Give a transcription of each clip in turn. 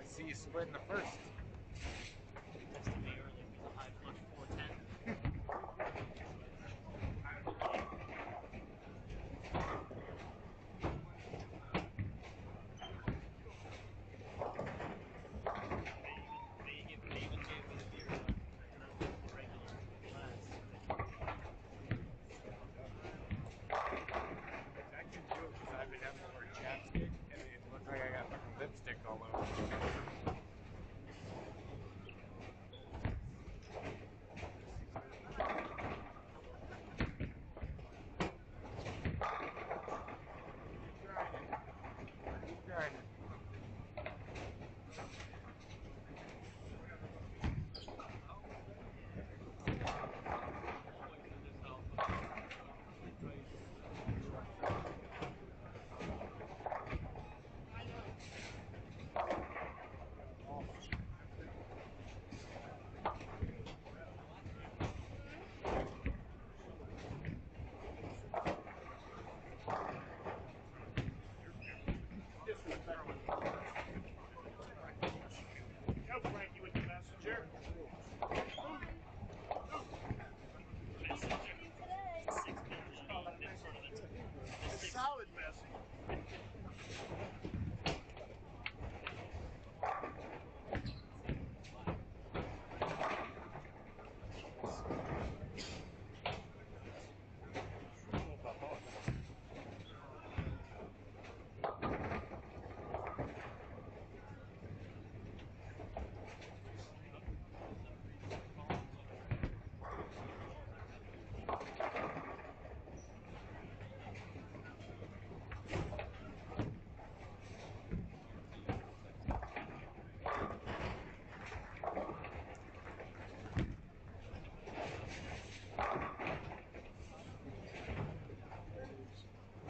See you split in the first. That's to be early with a high flush 410. They even gave me the beer regular glass. I can do it because I've been having to wear chapstick and it looks like I got fucking lipstick all over. Solid message.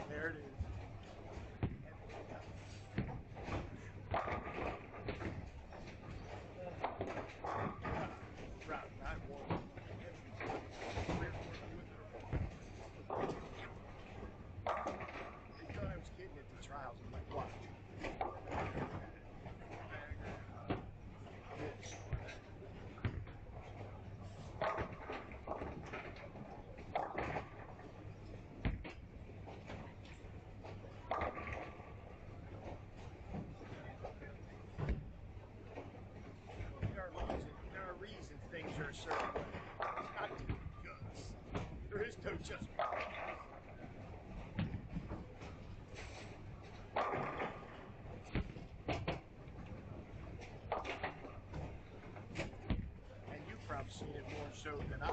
There it is. Right, not one. They thought I was kidding at the trials. I'm like, what? This. There are reasons things are a certain way. It's not guns. There is no just and you've probably seen it more so than I.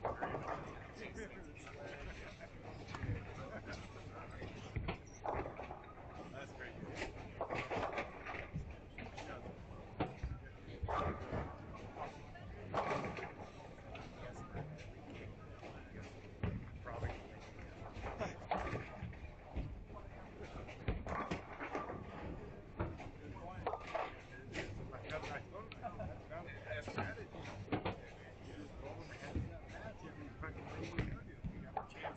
That's great. Probably. That's strategy. You just roll them ahead of that match every fucking thing you do. You got a chance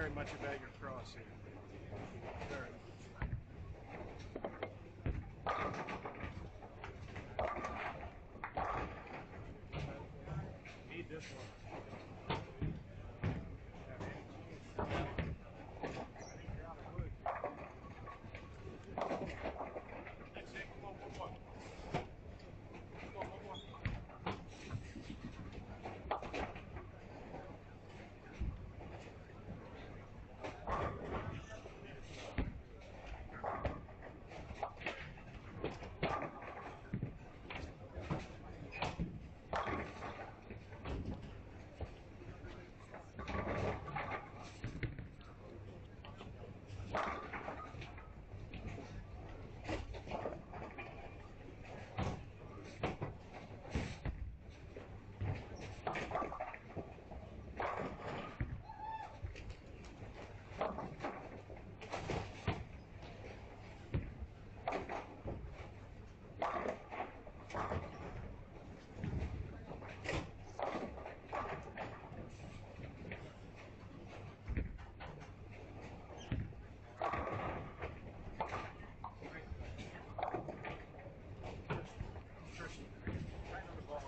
very much about your crossing. Very much. Need this one. That's it. Come on, one more. Come on, one more. Right on the ball.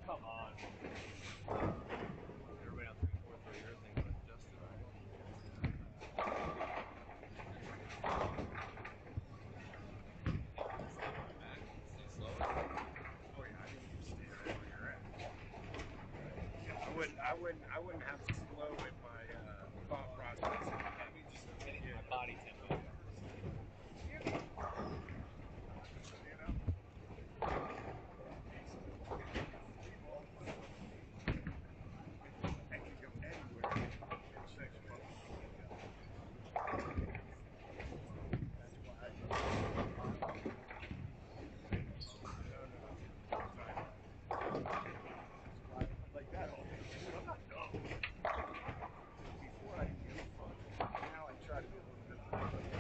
Come on. Everybody on 3-4 throw your thing, but Justin. Stay slow. Oh yeah, I think you stay right where you're at. I wouldn't have slow in my thought process. I mean, just hitting my body tempo. Stand up. That can go anywhere in section. That's why I like that all day. I'm not dumb. Before I didn't give a fuck. Now I try to be a little bit more.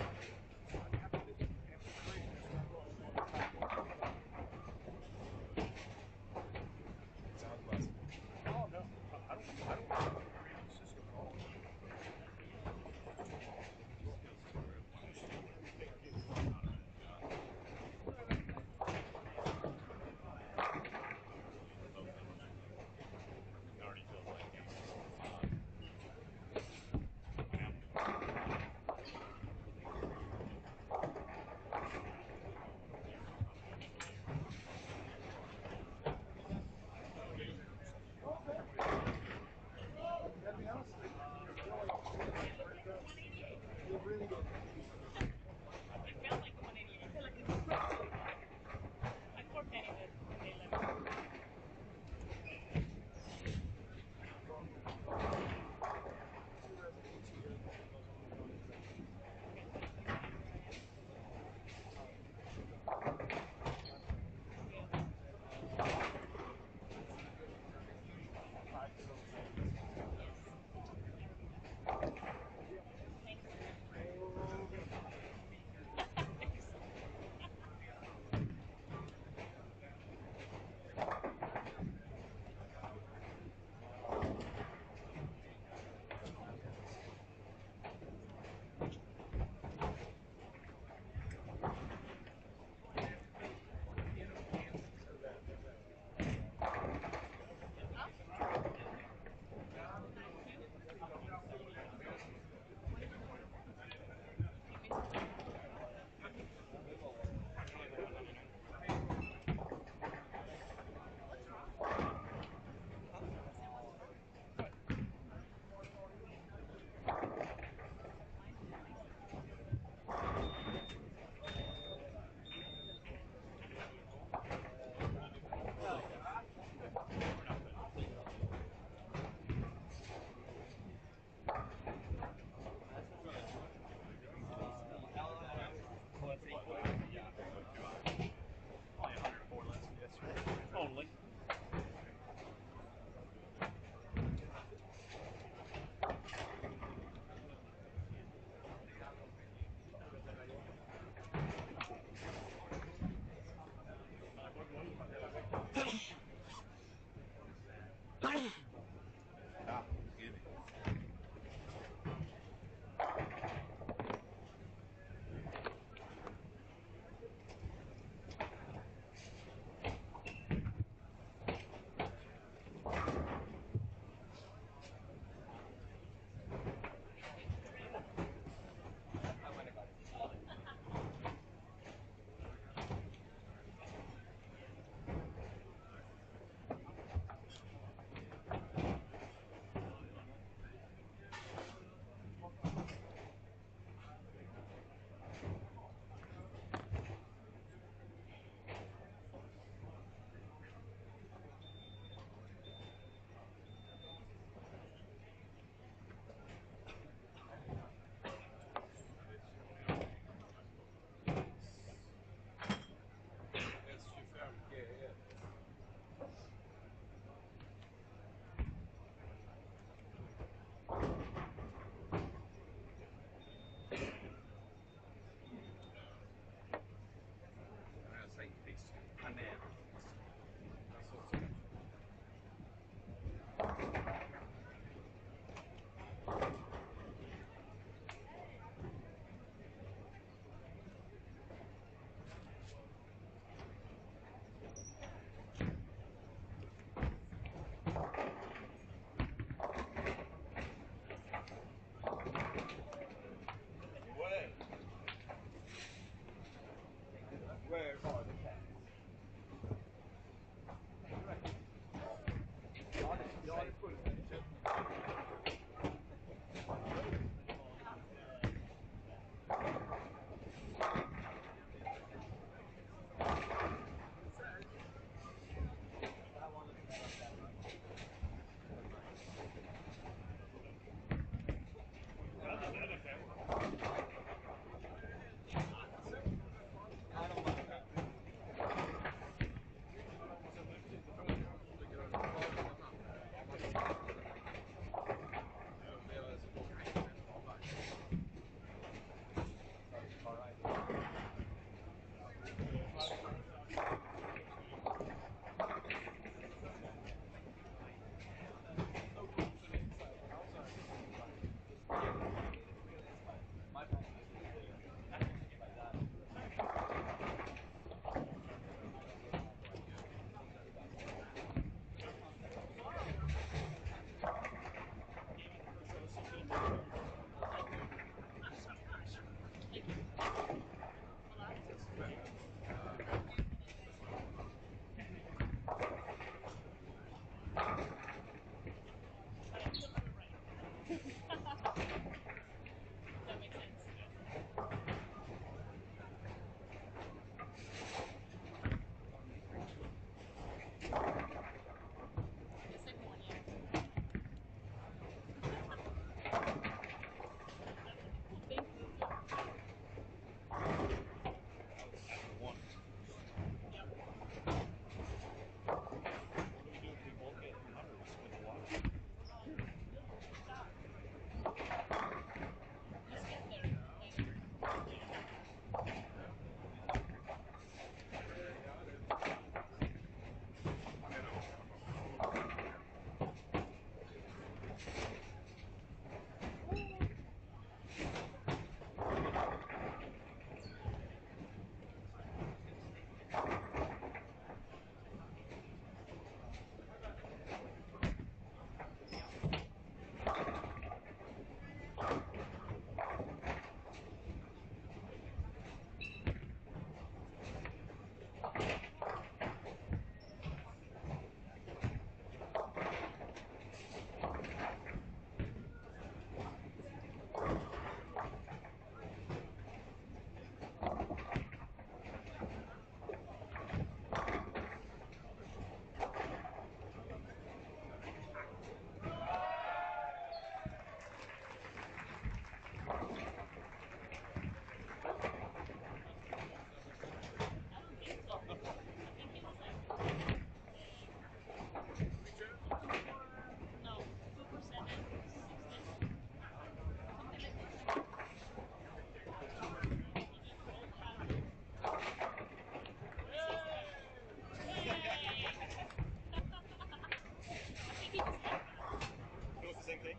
same thing?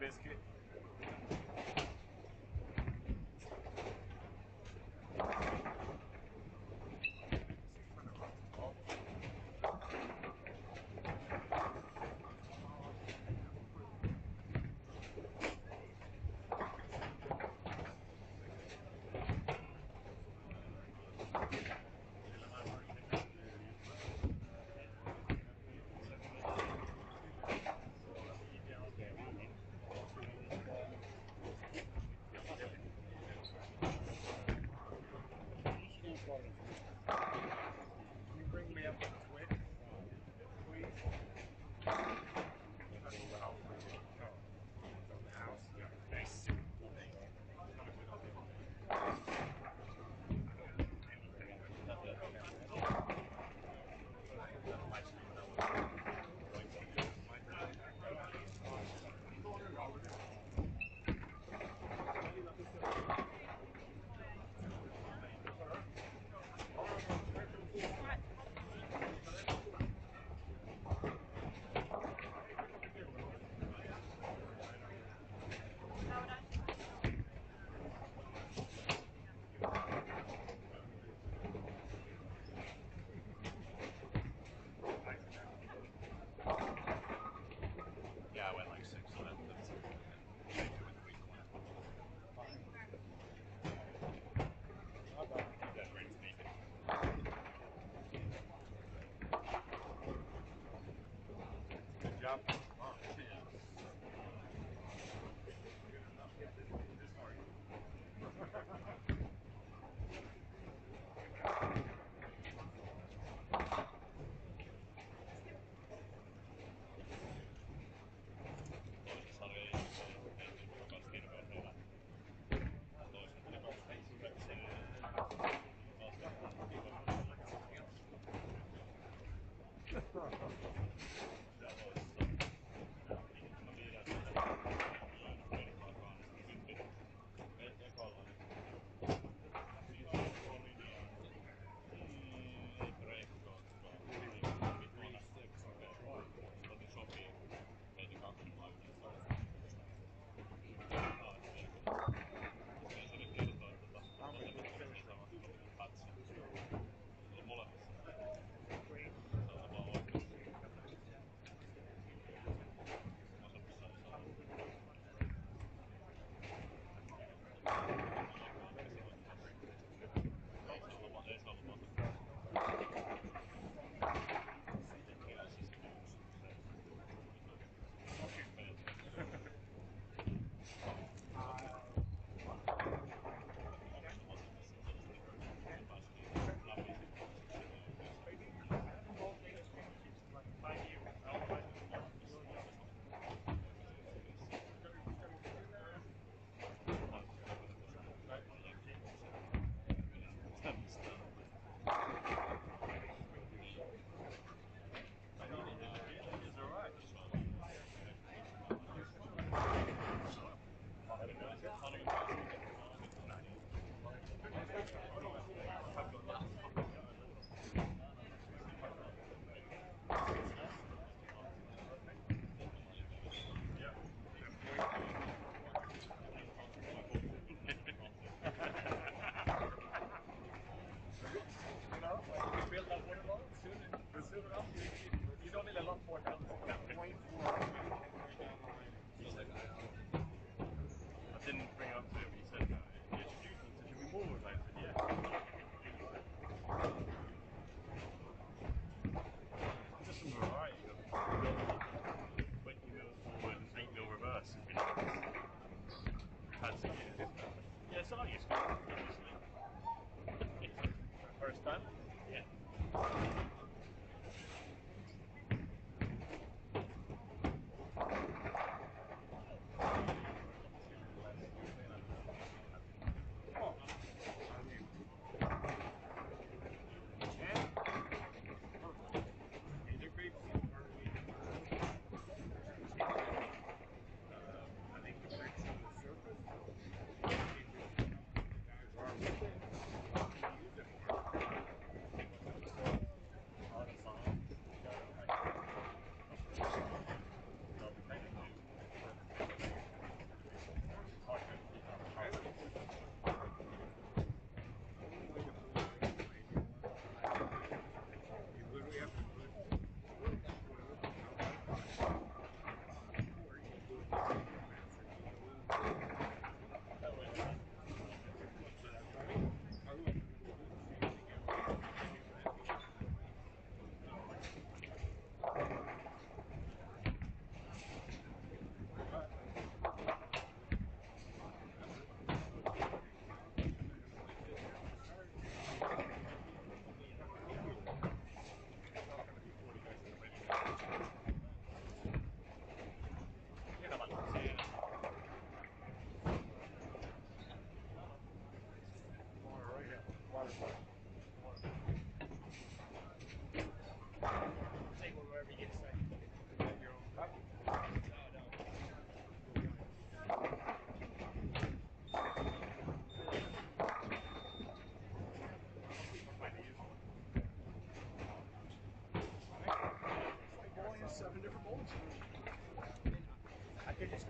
biscuit.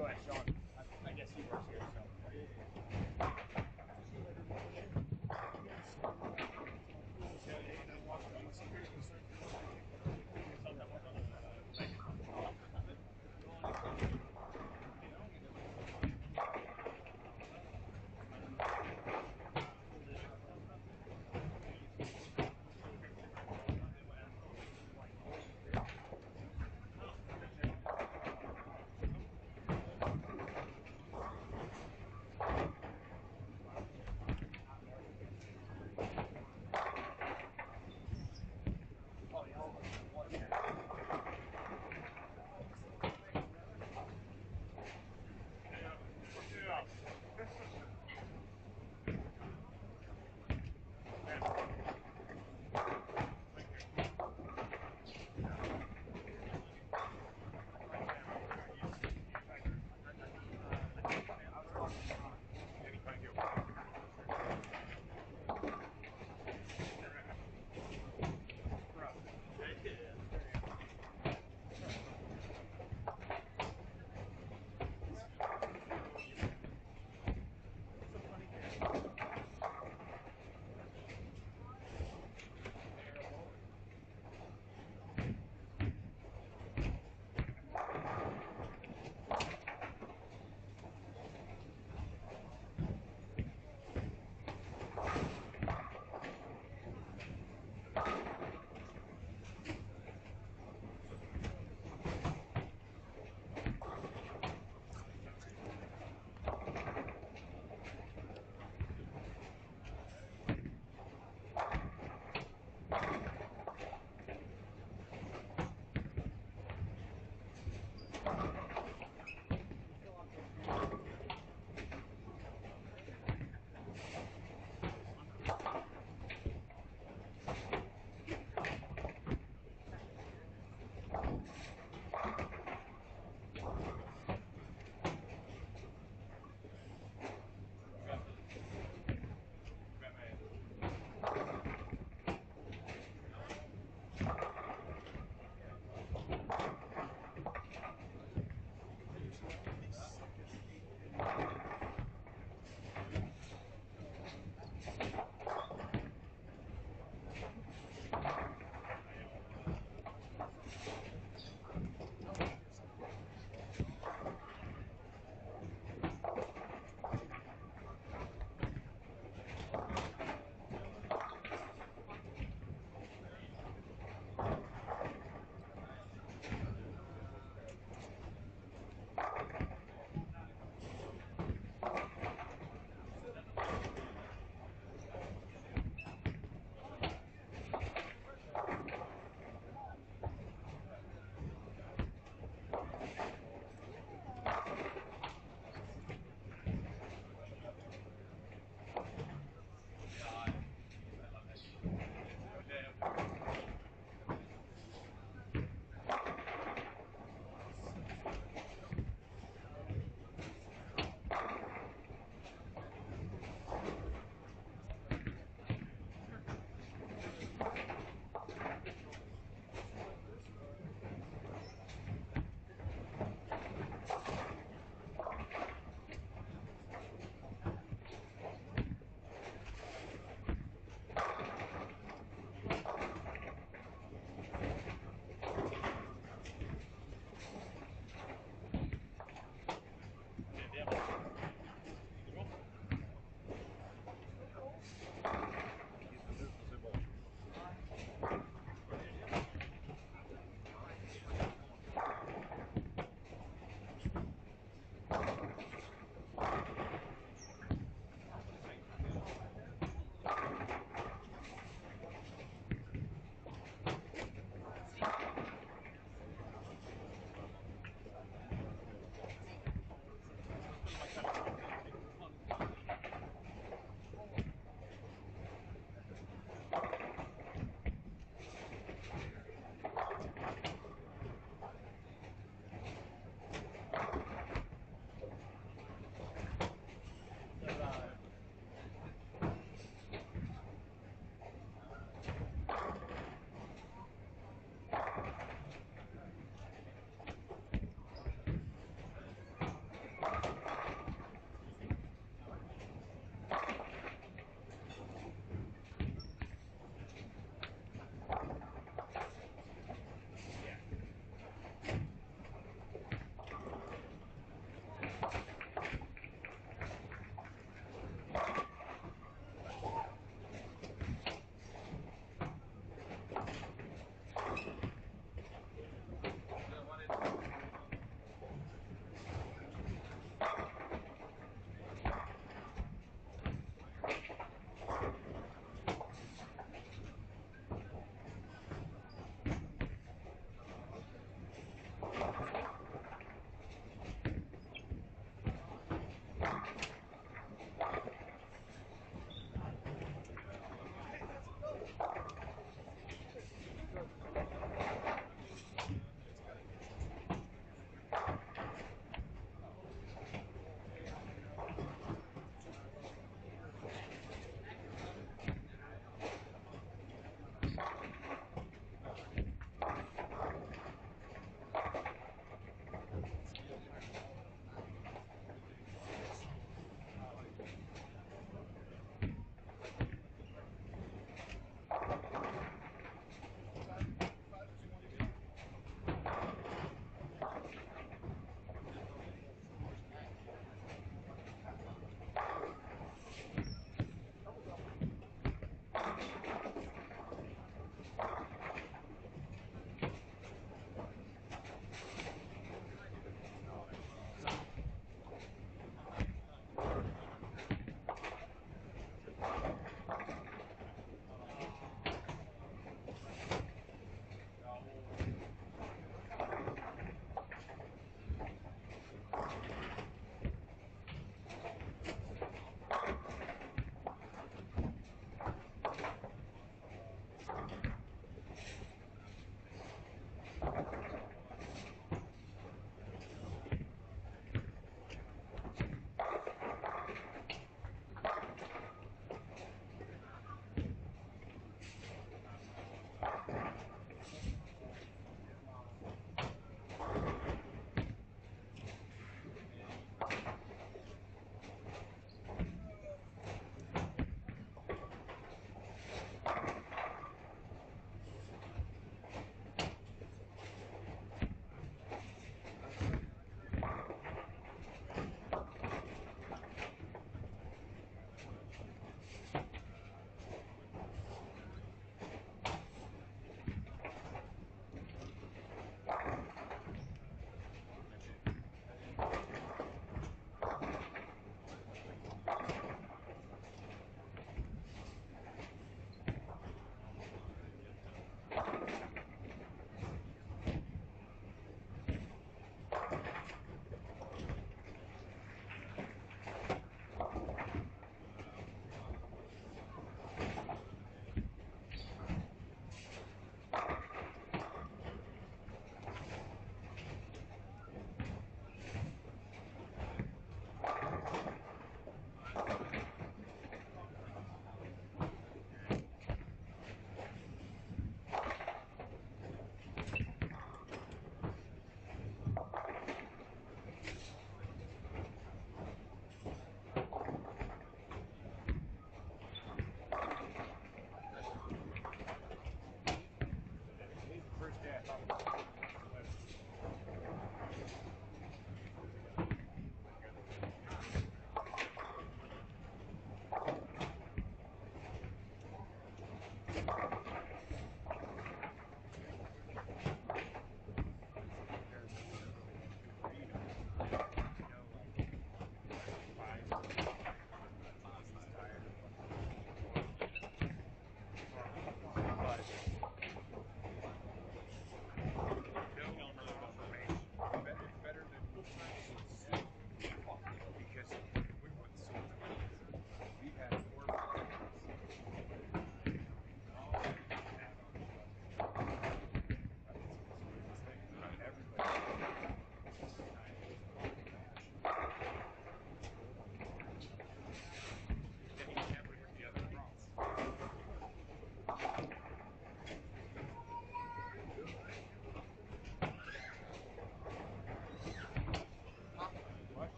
go ahead, Sean. I guess he works here, so.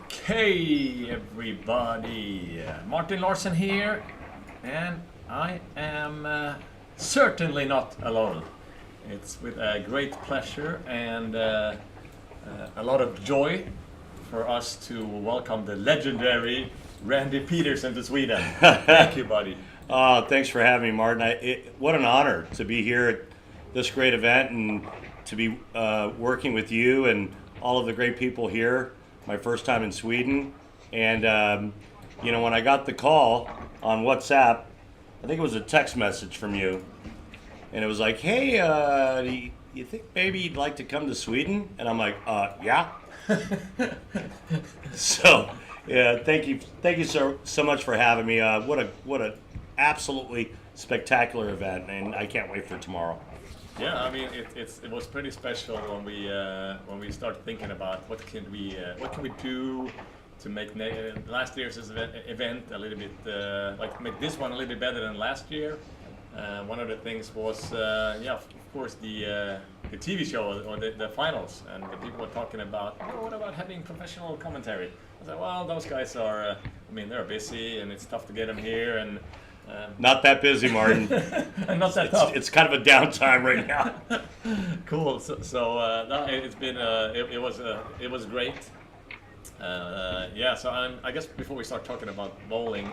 Okay, everybody. Martin Larsen here, and I am certainly not alone. It's with a great pleasure and a lot of joy for us to welcome the legendary Randy Peterson to Sweden. Thank you, buddy. Thanks for having me, Martin. What an honor to be here at this great event and to be working with you and all of the great people here. My first time in Sweden. And, when I got the call on WhatsApp, I think it was a text message from you. And it was like, hey, do you think maybe you'd like to come to Sweden? And I'm like, yeah. So, yeah, thank you so much for having me. What a absolutely spectacular event, and I can't wait for tomorrow. Yeah, I mean it was pretty special when we started thinking about what can we do to make last year's event a little bit make this one a little bit better than last year. One of the things was of course the TV show or the finals, and the people were talking about what about having professional commentary. I was like, well, those guys are they're busy and it's tough to get them here and. Not that busy, Martin. Not that tough. It's kind of a downtime right now. Cool. No, it's been it was great. So I guess before we start talking about bowling,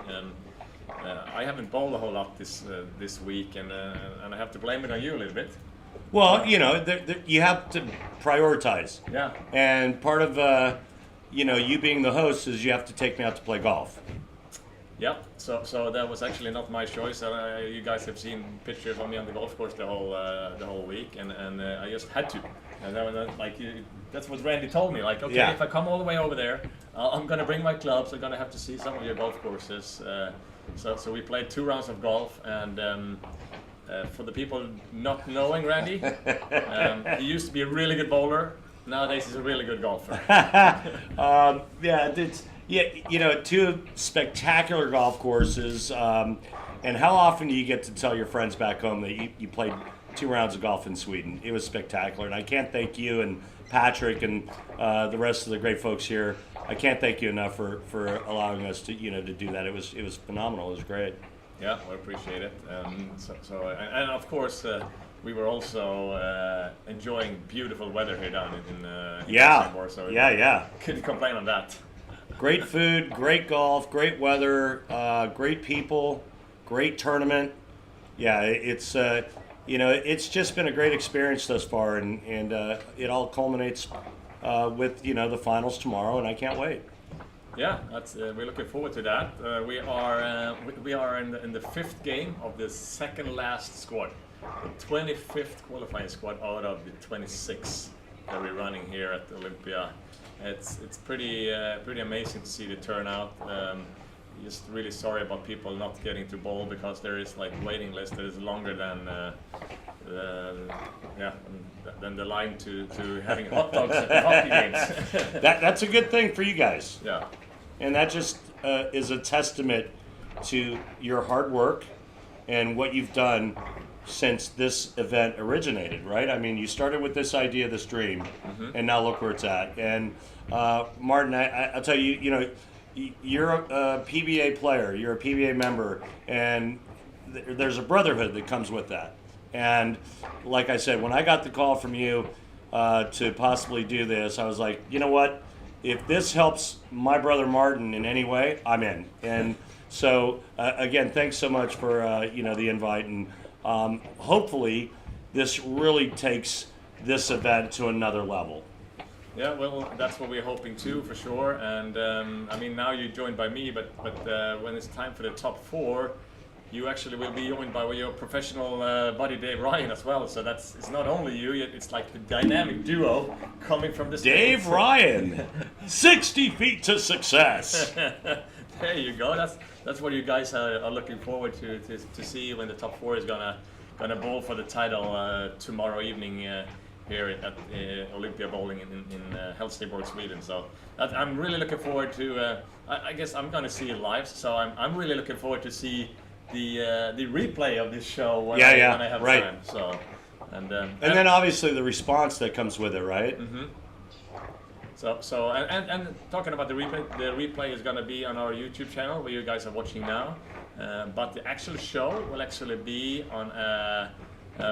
I haven't bowled a whole lot this week, and I have to blame it on you a little bit. Well, you have to prioritize. Yeah. And part of you being the host is you have to take me out to play golf. Yeah, so that was actually not my choice. You guys have seen pictures of me on the golf course the whole week, and I just had to. And that's what Randy told me. Like, okay, yeah. If I come all the way over there, I'm gonna bring my clubs. I'm gonna have to see some of your golf courses. So we played 2 rounds of golf, and for the people not knowing Randy, he used to be a really good bowler. Nowadays, he's a really good golfer. Yeah, 2 spectacular golf courses. And how often do you get to tell your friends back home that you played 2 rounds of golf in Sweden? It was spectacular. And I can't thank you and Patrick and the rest of the great folks here. I can't thank you enough for allowing us to do that. It was phenomenal. It was great. Yeah, I appreciate it. And of course, we were also enjoying beautiful weather here down in Singapore. So yeah. Couldn't complain on that. Great food, great golf, great weather, great people, great tournament. Yeah, it's it's just been a great experience thus far, and it all culminates with the finals tomorrow, and I can't wait. Yeah, we're looking forward to that. We are in the 5th game of the second last squad, the 25th qualifying squad out of the 26 that we're running here at Olympia. It's pretty amazing to see the turnout. Just really sorry about people not getting to bowl because there is waiting list that is longer than the line to having hot dogs at the hockey games. That's a good thing for you guys. Yeah. And that just is a testament to your hard work and what you've done since this event originated, right? I mean, you started with this idea, this dream, and now look where it's at. And Martin, I'll tell you, you're a PBA player, you're a PBA member, and there's a brotherhood that comes with that. And like I said, when I got the call from you to possibly do this, I was like, you know what? If this helps my brother Martin in any way, I'm in. And so, again, thanks so much for the invite, and hopefully this really takes this event to another level. Yeah, well, that's what we're hoping too, for sure. And now you're joined by me, but when it's time for the top 4, you actually will be joined by your professional buddy Dave Ryan as well. So it's not only you; it's like the dynamic duo coming from the Dave States. Ryan, 60 feet to success. There you go. That's what you guys are looking forward to see when the top 4 is gonna bowl for the title tomorrow evening here at Olympia Bowling in Helsingborg, Sweden. So I'm really looking forward to. I guess I'm gonna see it live. So I'm really looking forward to see the replay of this show when I have time. So And then obviously the response that comes with it, right? And talking about the replay is going to be on our YouTube channel where you guys are watching now. But the actual show will actually be on a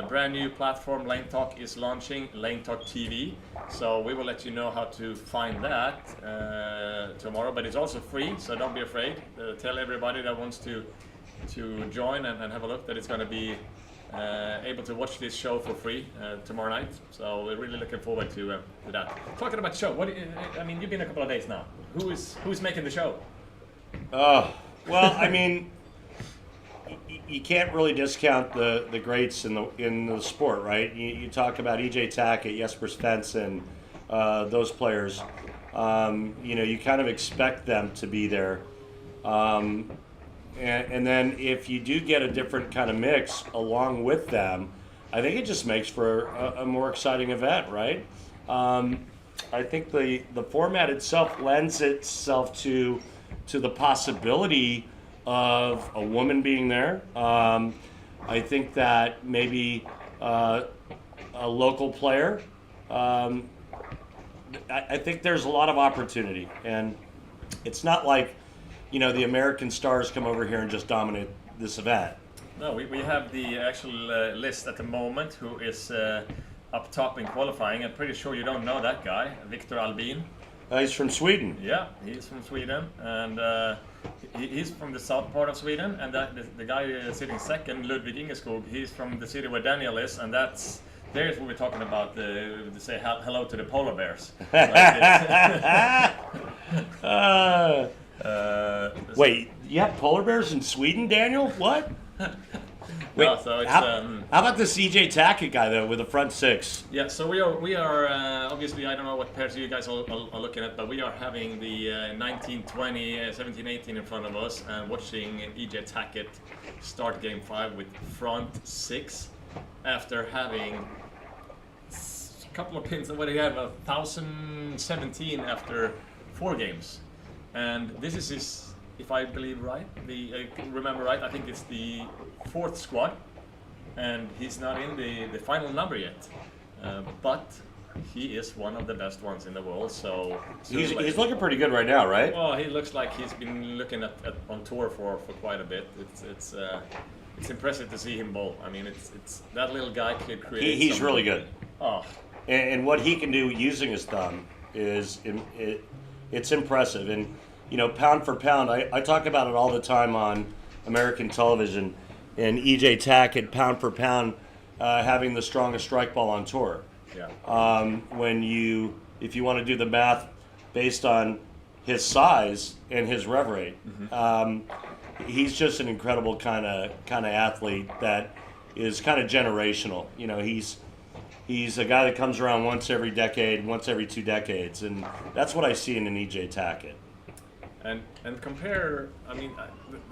brand new platform Lane Talk is launching, Lane Talk TV. So we will let you know how to find that tomorrow. But it's also free, so don't be afraid. Tell everybody that wants to join and have a look that it's going to be able to watch this show for free tomorrow night. So we're really looking forward to that. Talking about show, you've been a couple of days now. Who's making the show? Well, I mean, you can't really discount the greats in the sport, right? You talk about EJ Tackett, Jesper Svensson, those players. You kind of expect them to be there. And then if you do get a different kind of mix along with them, I think it just makes for a more exciting event, right? I think the format itself lends itself to the possibility of a woman being there. I think that maybe a local player. I think there's a lot of opportunity, and it's not like the American stars come over here and just dominate this event. No, we have the actual list at the moment who is up top in qualifying. I'm pretty sure you don't know that guy, Victor Albin. He's from Sweden. Yeah, he's from Sweden, and he's from the south part of Sweden. And the guy sitting second, Ludwig Ingeskog, he's from the city where Daniel is, and there's what we're talking about, to say hello to the polar bears. Wait, you have polar bears in Sweden, Daniel? What? Wait, no, so it's, how about this EJ Tackett guy though with the front six? Yeah, so we are obviously, I don't know what pairs you guys are looking at, but we are having the 1920, 17-18 in front of us and watching EJ Tackett start game 5 with front 6 after having a couple of pins. What do you have? 1,017 after 4 games. And this is his, if I believe right, remember right, I think it's the 4th squad, and he's not in the final number yet. But he is one of the best ones in the world. So he's looking pretty good right now, right? Well, he looks like he's been looking at on tour for quite a bit. It's impressive to see him bowl. I mean, it's that little guy could create. He's really good. Oh, and what he can do using his thumb is it's impressive. And pound for pound, I talk about it all the time on American television. And EJ Tackett, pound for pound, having the strongest strike ball on tour. yeah. If you want to do the math based on his size and his rev rate, he's just an incredible kind of athlete that is kind of generational. He's a guy that comes around once every decade, once every 2 decades, and that's what I see in an EJ Tackett. And compare, I mean,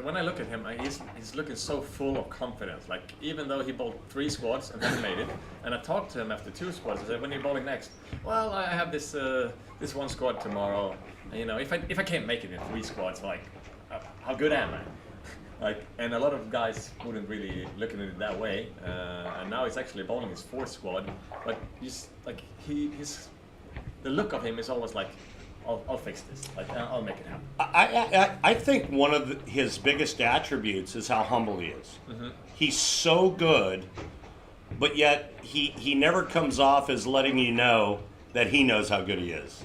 when I look at him, he's looking so full of confidence. Like, even though he bowled 3 squads and then made it, and I talked to him after 2 squads. I said, "When are you bowling next?" "Well, I have this 1 squad tomorrow. And, if I can't make it in 3 squads, like, how good am I?" And a lot of guys wouldn't really look at it that way. And now he's actually bowling his 4th squad, but he's the look of him is always like, I'll fix this. Like, I'll make it happen. I think one of his biggest attributes is how humble he is. He's so good, but yet he never comes off as letting you know that he knows how good he is.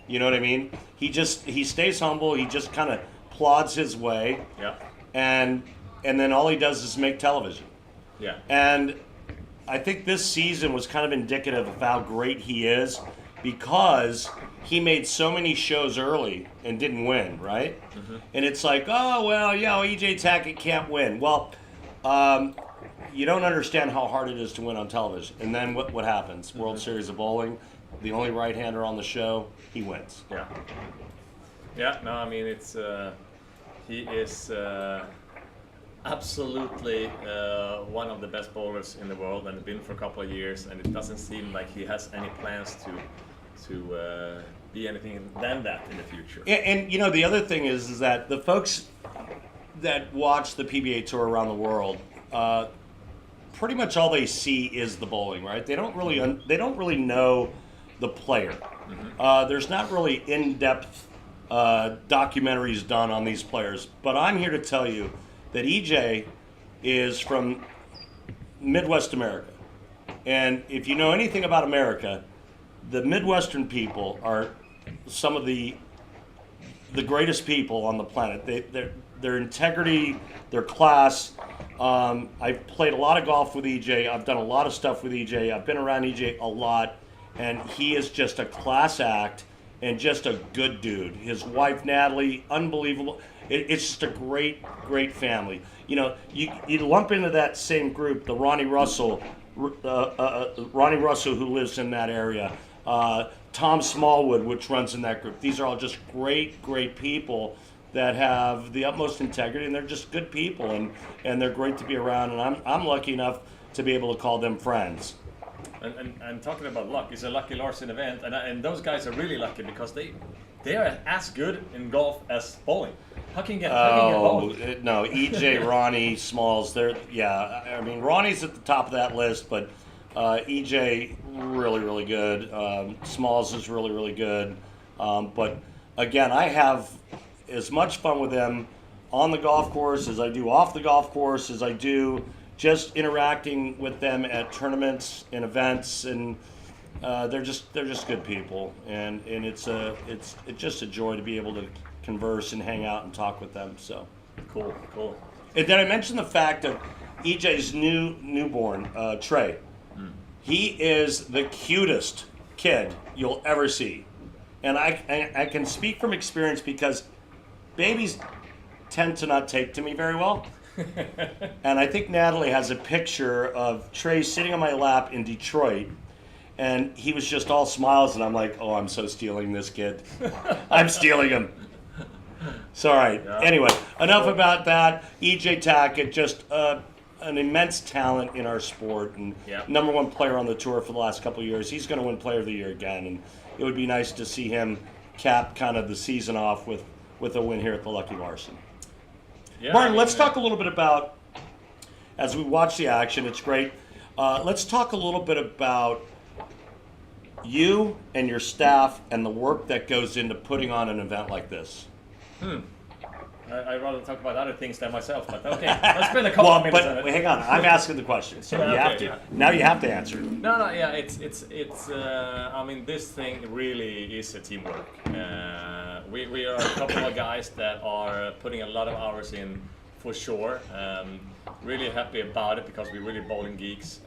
You know what I mean? He stays humble. He just kind of plods his way. Yeah. And then all he does is make television. Yeah. And I think this season was kind of indicative of how great he is, because he made so many shows early and didn't win, right? And it's like, oh, well, EJ Tackett can't win. Well, you don't understand how hard it is to win on television. And then what happens? World Series of Bowling, the only right-hander on the show, he wins. Yeah. Yeah, no, I mean, he is absolutely one of the best bowlers in the world, and been for a couple of years, and it doesn't seem like he has any plans to be anything than that in the future. And the other thing is that the folks that watch the PBA Tour around the world, pretty much all they see is the bowling, right? They don't really know the player. There's not really in-depth documentaries done on these players, but I'm here to tell you that EJ is from Midwest America, and if you know anything about America, the Midwestern people are some of the greatest people on the planet. Their integrity, their class. I've played a lot of golf with EJ. I've done a lot of stuff with EJ. I've been around EJ a lot, and he is just a class act and just a good dude. His wife Natalie, unbelievable. It's just a great, great family. You know, you lump into that same group the Ronnie Russell who lives in that area. Tom Smallwood, which runs in that group. These are all just great, great people that have the utmost integrity, and they're just good people, and they're great to be around. And I'm lucky enough to be able to call them friends. And talking about luck, it's a Lucky Larsen event, and those guys are really lucky because they are as good in golf as bowling. How can you get both? No, EJ, Ronnie, Smalls. I mean, Ronnie's at the top of that list, but EJ really, really good. Smalls is really, really good. But again, I have as much fun with them on the golf course as I do off the golf course, as I do just interacting with them at tournaments and events, and they're just good people, and it's just a joy to be able to converse and hang out and talk with them. So cool. And then I mentioned the fact of EJ's newborn Trey. He is the cutest kid you'll ever see, and I can speak from experience because babies tend to not take to me very well. And I think Natalie has a picture of Trey sitting on my lap in Detroit, and he was just all smiles, and I'm like, oh, I'm so stealing this kid. I'm stealing him. It's all right. Yeah. Anyway, enough about that. EJ Tackett, just an immense talent in our sport, and number one player on the tour for the last couple of years. He's going to win Player of the Year again, and it would be nice to see him cap kind of the season off with a win here at the Lucky Larsen. Yeah, Martin, let's talk a little bit about, as we watch the action, it's great. Let's talk a little bit about you and your staff and the work that goes into putting on an event like this. I'd rather talk about other things than myself, but okay. Let's spend a couple of minutes on it. Hang on, I'm asking the question, so you have to. Yeah. Now you have to answer. No, yeah, it's. I mean, this thing really is a teamwork. We are a couple of guys that are putting a lot of hours in, for sure. Really happy about it because we're really bowling geeks.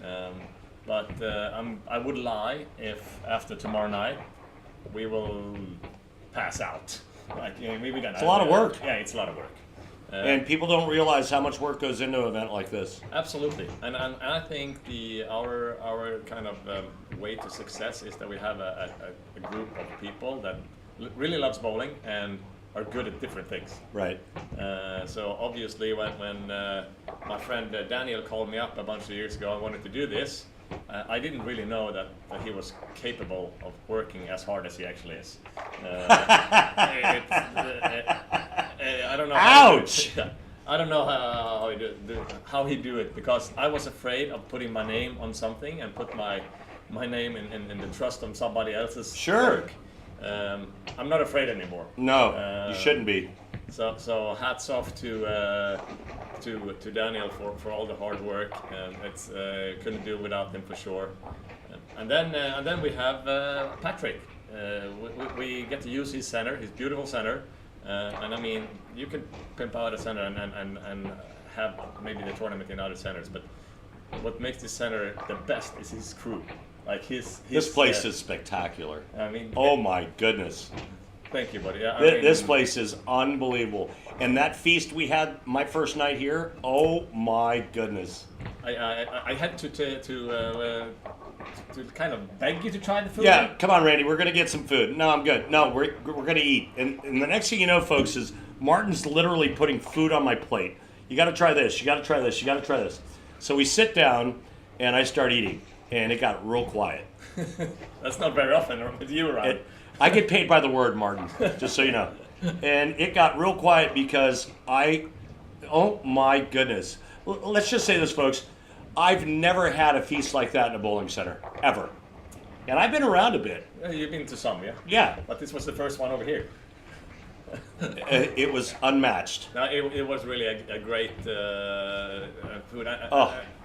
But I would lie if after tomorrow night we will pass out. Like, you know, it's a lot of work. Yeah, it's a lot of work. And people don't realize how much work goes into an event like this. Absolutely, and I think our kind of way to success is that we have a group of people that really loves bowling and are good at different things. Right. So obviously, when my friend Daniel called me up a bunch of years ago and wanted to do this, I didn't really know that he was capable of working as hard as he actually is. I don't know. Ouch! I don't know how he do it because I was afraid of putting my name on something and put my name in the trust of somebody else's work. I'm not afraid anymore. No, you shouldn't be. So hats off to Daniel for all the hard work. It's couldn't do without him for sure. And then we have Patrick. We get to use his center, his beautiful center. And I mean, you can pimp out a center and have maybe the tournament in other centers, but what makes this center the best is his crew. Like this place is spectacular. I mean, oh my goodness. Thank you, buddy. This place is unbelievable. And that feast we had my first night here, oh my goodness. I had to kind of beg you to try the food. Yeah, come on, Randy. We're going to get some food. No, I'm good. No, we're going to eat. And the next thing you know, folks, is Martin's literally putting food on my plate. You got to try this. You got to try this. You got to try this. So we sit down, and I start eating. And it got real quiet. That's not very often with you around. I get paid by the word, Martin, just so you know. And it got real quiet because oh my goodness. Let's just say this, folks. I've never had a feast like that in a bowling center, ever. And I've been around a bit. You've been to some, yeah? Yeah. But this was the first one over here. It was unmatched. No, it was really a great food.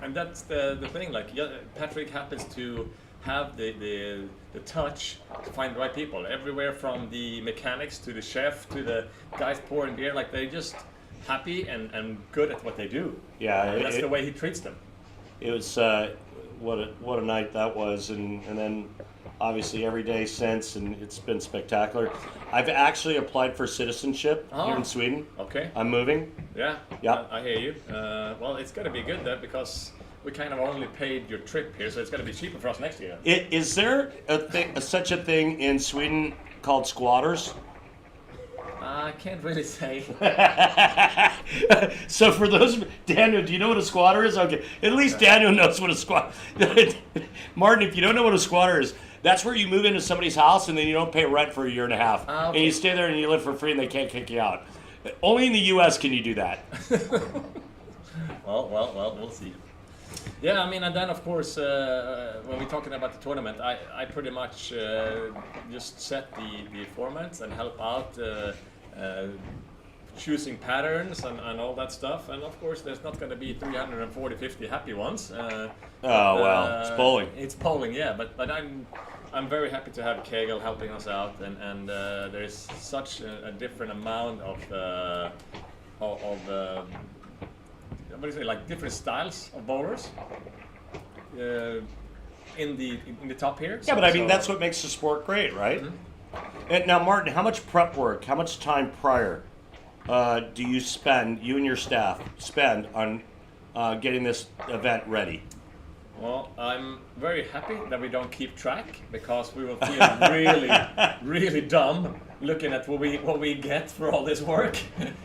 And that's the thing. Like, Patrick happens to have the touch to find the right people. Everywhere from the mechanics to the chef to the guys pouring beer. Like, they're just happy and good at what they do. Yeah. And that's the way he treats them. It was what a night that was, and then obviously every day since, and it's been spectacular. I've actually applied for citizenship here in Sweden. Okay. I'm moving. Yeah. Yeah. I hear you. Well, it's going to be good though, because we kind of only paid your trip here, so it's going to be cheaper for us next year. Is there such a thing in Sweden called squatters? I can't really say. So for those, Daniel, do you know what a squatter is? Okay, at least Daniel knows what a squatter. Martin, if you don't know what a squatter is, that's where you move into somebody's house and then you don't pay rent for a year and a half, okay. and you stay there and you live for free and they can't kick you out. Only in the U.S. can you do that. Well, we'll see. Yeah, I mean, and then of course, when we're talking about the tournament, I pretty much just set the formats and help out choosing patterns and all that stuff. And of course, there's not going to be 340, 50 happy ones. It's bowling. It's bowling, yeah. But I'm very happy to have Kegel helping us out, and there's such a different amount of what do you say, like different styles of bowlers in the top here. Yeah, but I mean, that's what makes the sport great, right? Mm-hmm. And now, Martin, how much prep work, how much time prior do you and your staff spend on getting this event ready? Well, I'm very happy that we don't keep track, because we will feel really, really dumb looking at what we get for all this work.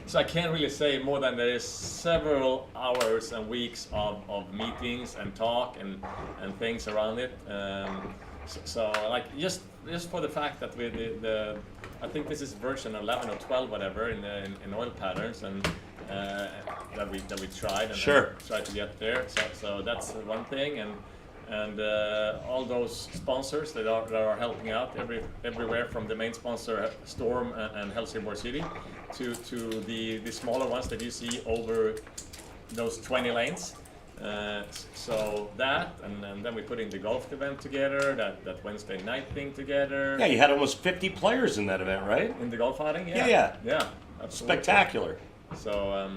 So I can't really say more than there is several hours and weeks of meetings and talk and things around it. So like just for the fact that I think this is version 11 or 12, whatever, in oil patterns, and that we tried and sure. tried to get there. So that's one thing, and all those sponsors that are helping out everywhere from the main sponsor Storm and Helsingborg City to the smaller ones that you see over those 20 lanes. So that, and then we put in the golf event together, that Wednesday night thing together. Yeah, you had almost 50 players in that event, right? In the golf outing, yeah. Yeah. Absolutely. Spectacular. So,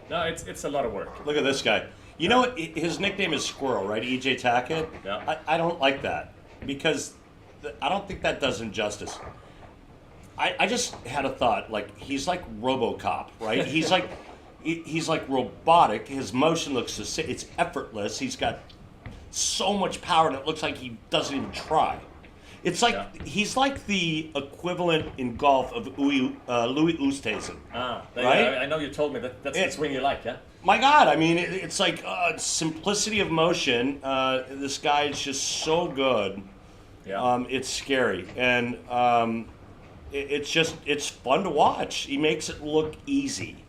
no, it's a lot of work. Look at this guy. You know what? His nickname is Squirrel, right? EJ Tackett? Yeah. I don't like that, because I don't think that does him justice. I just had a thought, like, he's like RoboCop, right? He's like robotic. His motion looks the same. It's effortless. He's got so much power, and it looks like he doesn't even try. It's like he's like the equivalent in golf of Louis Oosthuizen. Right? I know you told me that's the swing you like, yeah? My God, I mean, it's like simplicity of motion. This guy is just so good. Yeah. It's scary, and it's fun to watch. He makes it look easy.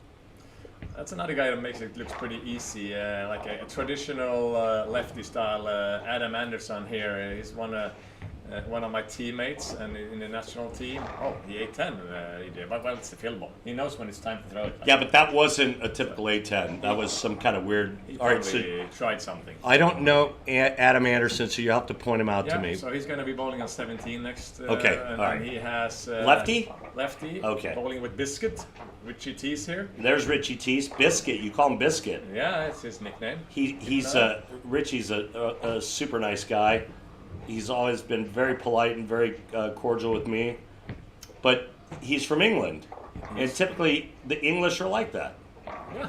That's another guy that makes it look pretty easy, like a traditional lefty style. Adam Anderson here, he's one of my teammates and in the national team. Oh, the A10 he did. Well, it's the field ball. He knows when it's time to throw it. Yeah, but that wasn't a typical A10. That was some kind of weird. He All right, probably tried something. I don't know Adam Anderson, so you have to point him out to me. So he's going to be bowling on 17 next. Okay, and all right. He has lefty. Lefty. Okay. Bowling with Biscuit. Richie T's here. There's Richie T's. Biscuit. You call him Biscuit. Yeah, that's his nickname. Richie's a super nice guy. He's always been very polite and very cordial with me. But he's from England. And typically the English are like that. Yeah.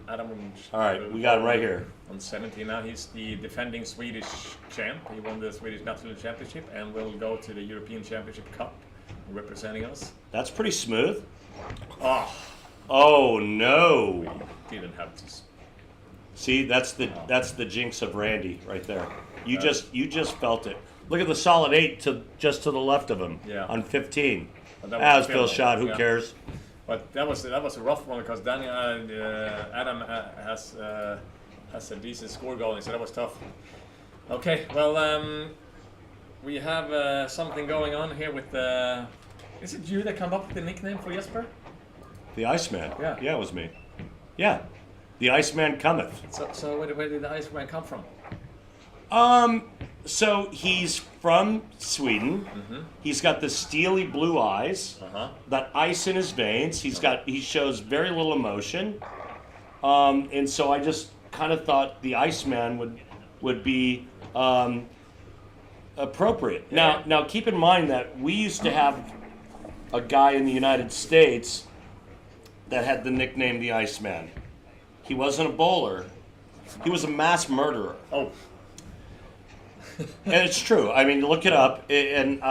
Adam. All right, we got him right here. On 17 now, he's the defending Swedish champ. He won the Swedish National Championship and will go to the European Championship Cup representing us. That's pretty smooth. Oh, no. We didn't have to. See, that's the jinx of Randy right there. You just felt it. Look at the solid 8 just to the left of him on 15. That was Phil's shot. Who cares? But that was a rough one, because Daniel Adam has has a decent score going, so that was tough. Okay, well, we have something going on here with. Is it you that come up with the nickname for Jesper? The Iceman. Yeah. Yeah, it was me. Yeah. The Iceman cometh. So where did the Iceman come from? So he's from Sweden. Mm-hmm. He's got the steely blue eyes, that ice in his veins. He shows very little emotion. And so I just kind of thought the Iceman would be appropriate. Yeah. Now keep in mind that we used to have a guy in the United States that had the nickname the Iceman. He wasn't a bowler. He was a mass murderer. Oh. And it's true. I mean, look it up. And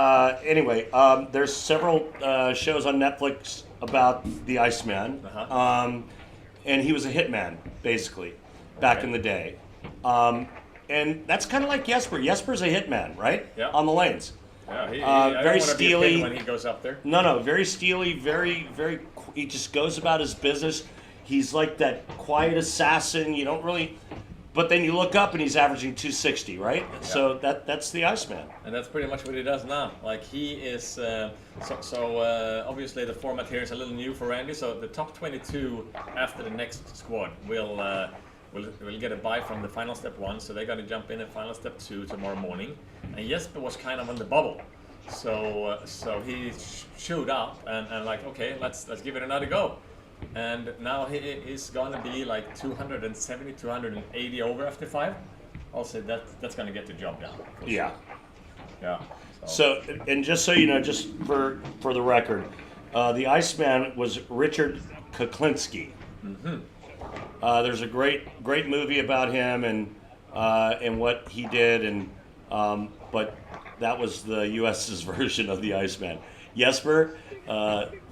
anyway, there's several shows on Netflix about the Iceman. And he was a hitman, basically, back in the day. And that's kind of like Jesper. Jesper's a hitman, right? Yeah. On the lanes. Yeah, very steely. When he goes up there. No, very steely, very, very. He just goes about his business. He's like that quiet assassin. You don't really. But then you look up and he's averaging 260, right? Yeah. So that's the Iceman. And that's pretty much what he does now. Like he is, obviously the format here is a little new for Randy. So the top 22 after the next squad will get a bye from the final step 1. So they're going to jump in final step 2 tomorrow morning. And Jesper was kind of on the bubble. So he showed up and like, okay, let's give it another go. And now he is going to be like 270, 280 over after 5. Also, that's going to get the job done. Yeah. Yeah. So, and just so you know, just for the record, the Iceman was Richard Kuklinski. Mm-hmm. There's a great movie about him and what he did, and but that was the U.S.'s version of the Iceman. Jesper,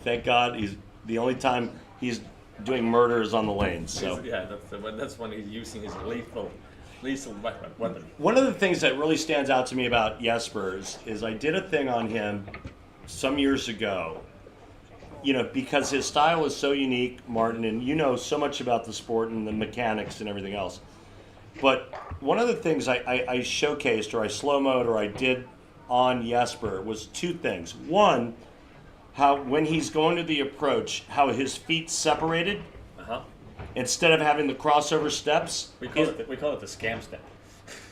thank God, he's the only time he's doing murders on the lanes. So yeah, that's when he's using his lethal weapon. One of the things that really stands out to me about Jesper is I did a thing on him some years ago. You know, because his style is so unique, Martin, and you know so much about the sport and the mechanics and everything else. But one of the things I showcased or I slow-moed or I did on Jesper was 2 things. One, how when he's going to the approach, how his feet separated instead of having the crossover steps. We call it the scam step.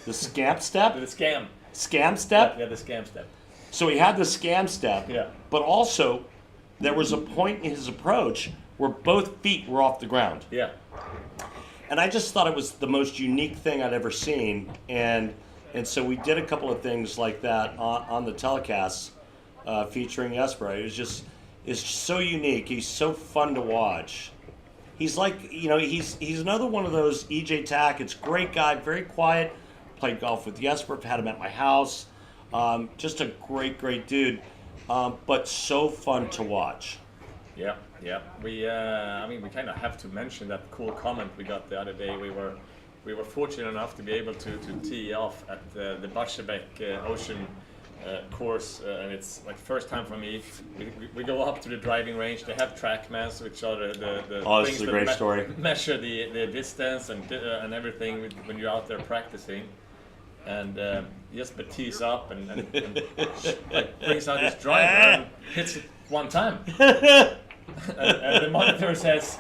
The scamp step? The scam. Scam step? Yeah, the scam step. So he had the scam step, but also there was a point in his approach where both feet were off the ground. Yeah. And I just thought it was the most unique thing I'd ever seen. And so we did a couple of things like that on the telecasts featuring Jesper. It's so unique. He's so fun to watch. He's like, you know, he's another one of those EJ Tackett. Great guy, very quiet. Played golf with Jesper. Had him at my house. Just a great dude. But so fun to watch. Yeah. We kind of have to mention that cool comment we got the other day. We were fortunate enough to be able to tee off at the Barsebäck Ocean course, and it's like first time for me. We go up to the driving range. They have TrackMans, which are the this things is a great story. Measure the distance and everything when you're out there practicing. And Jesper tees up and like brings out his driver and hits it one time. and the monitor says,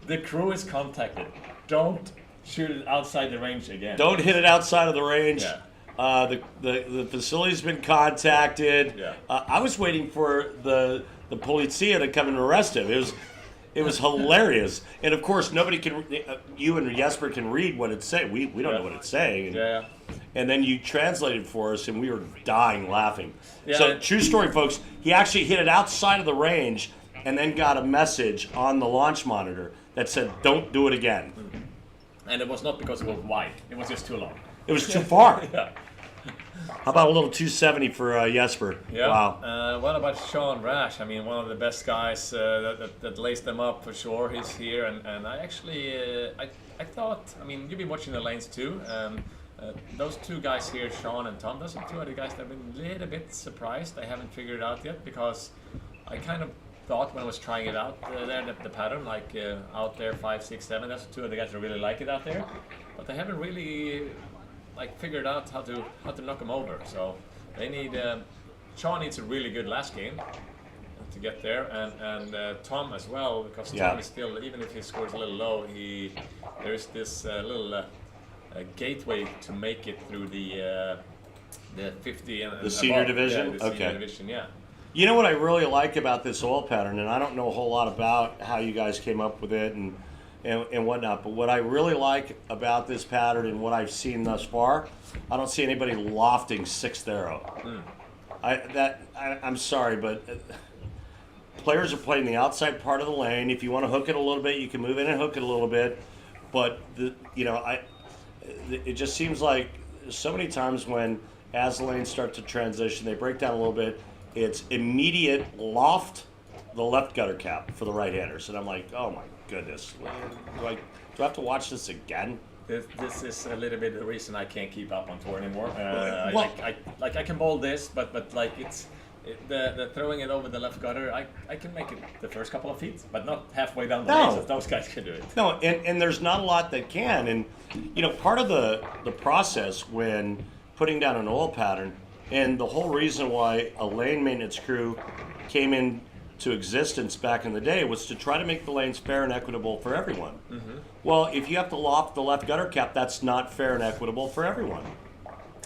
the crew is contacted. Don't shoot it outside the range again. Don't hit it outside of the range. Yeah. The facility's been contacted. Yeah. I was waiting for the polizia to come and arrest him. It was hilarious. And of course, nobody can. You and Jesper can read what it's saying. We don't know what it's saying. And, and then you translated for us, and we were dying laughing. Yeah. So true story, folks. He actually hit it outside of the range, and then got a message on the launch monitor that said, "Don't do it again." And it was not because it was wide. It was just too long. It was too far. Yeah. How about a little 270 for Jesper? Yeah. Wow. What about Sean Rash? I mean, one of the best guys that laced them up for sure. He's here, and I actually I thought. I mean, you've been watching the lanes too. Those 2 guys here, Sean and Tom, those are 2 other guys that have been a little bit surprised. I haven't figured it out yet because I kind of thought when I was trying it out there, the pattern, like out there 5, 6, 7. That's two of the guys that really like it out there, but they haven't really like figured out how to knock them over. So they need. Sean needs a really good last game to get there, and Tom as well, because Tom is still, even if he scores a little low, there's this little gateway to make it through the 50 and the senior above. division. Yeah, the senior division, yeah. You know what I really like about this oil pattern, and I don't know a whole lot about how you guys came up with it and whatnot, but what I really like about this pattern and what I've seen thus far, I don't see anybody lofting 6th arrow. I'm sorry, but players are playing the outside part of the lane. If you want to hook it a little bit, you can move in and hook it a little bit. But it just seems like so many times when as the lanes start to transition, they break down a little bit. It's immediate loft the left gutter cap for the right-handers, and I'm like, oh my goodness, do I have to watch this again? This is a little bit the reason I can't keep up on tour anymore. Well, I can bowl this, but like the throwing it over the left gutter, I can make it the first couple of feet, but not halfway down the lanes as those guys can do it. No, and there's not a lot that can, and part of the process when putting down an oil pattern, and the whole reason why a lane maintenance crew came into existence back in the day was to try to make the lanes fair and equitable for everyone. Mm-hmm. Well, if you have to loft the left gutter cap, that's not fair and equitable for everyone.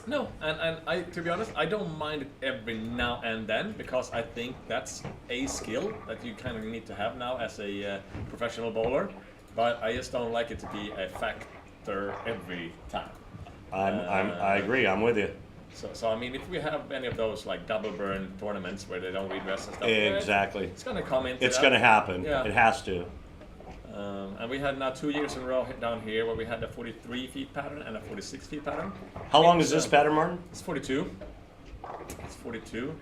No, and I, to be honest, I don't mind it every now and then, because I think that's a skill that you kind of need to have now as a professional bowler, but I just don't like it to be a factor every time. I agree. I'm with you. So I mean, if we have any of those like double burn tournaments where they don't redress and stuff, exactly, it's going to come into It's going to happen. Yeah. It has to. And we had now 2 years in a row down here where we had a 43 feet pattern and a 46 feet pattern. How long is this pattern, Martin? It's 42. It's 42.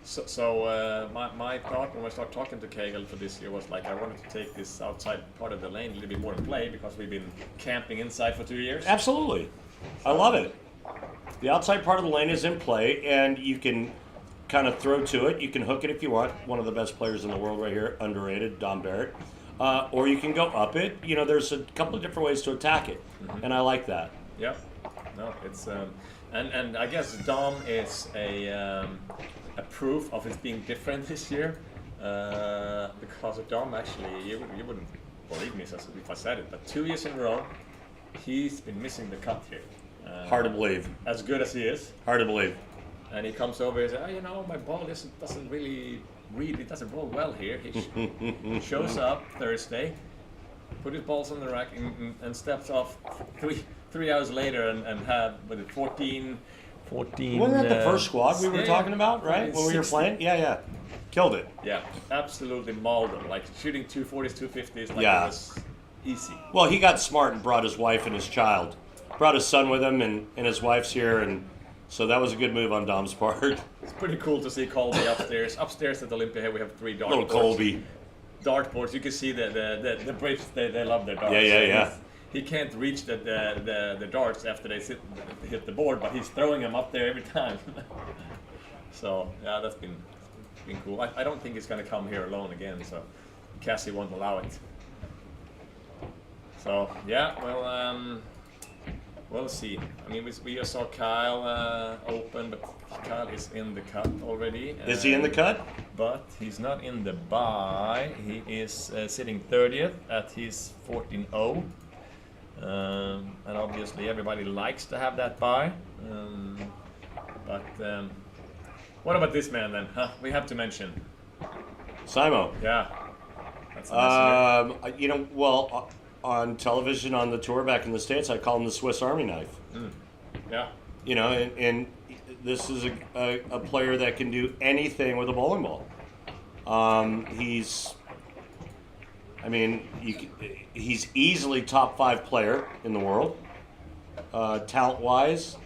So my thought when I started talking to Kegel for this year was like I wanted to take this outside part of the lane a little bit more in play, because we've been camping inside for 2 years. Absolutely. I love it. The outside part of the lane is in play, and you can kind of throw to it. You can hook it if you want. One of the best players in the world right here, underrated, Don Barrett. Or you can go up it. There's a couple of different ways to attack it, and I like that. Yeah. No, it's and I guess Dom is a proof of it being different this year, because of Dom actually, you wouldn't believe me if I said it, but 2 years in a row, he's been missing the cut here. Hard to believe. As good as he is. Hard to believe. And he comes over and says, my ball doesn't really read, it doesn't roll well here. He shows up Thursday, put his balls on the rack, and steps off 3 hours later and had, 14. Wasn't that the first squad we were talking about, right? When we were playing? Yeah. Killed it. Yeah, absolutely mauled them. Like shooting 240s, 250s, like it was easy. Well, he got smart and brought his wife and his child. Brought his son with him, and his wife's here, and so that was a good move on Dom's part. It's pretty cool to see Colby upstairs. Upstairs at Olympia here we have 3 dartboards. Little Colby. Dartboards. You can see the Brits, they love their darts. Yeah. He can't reach the darts after they hit the board, but he's throwing them up there every time. So yeah, that's been cool. I don't think he's going to come here alone again, so Cassie won't allow it. So yeah, well. We'll see. I mean, we just saw Kyle open, but Kyle is in the cut already. Is he in the cut? But he's not in the bye. He is sitting 30th at his 14-0. And obviously everybody likes to have that bye. But what about this man then? Huh? We have to mention. Simo. Yeah. That's a messenger. On television on the tour back in the States, I call him the Swiss Army knife. Yeah. And this is a player that can do anything with a bowling ball. He's easily top 5 player in the world, talent-wise,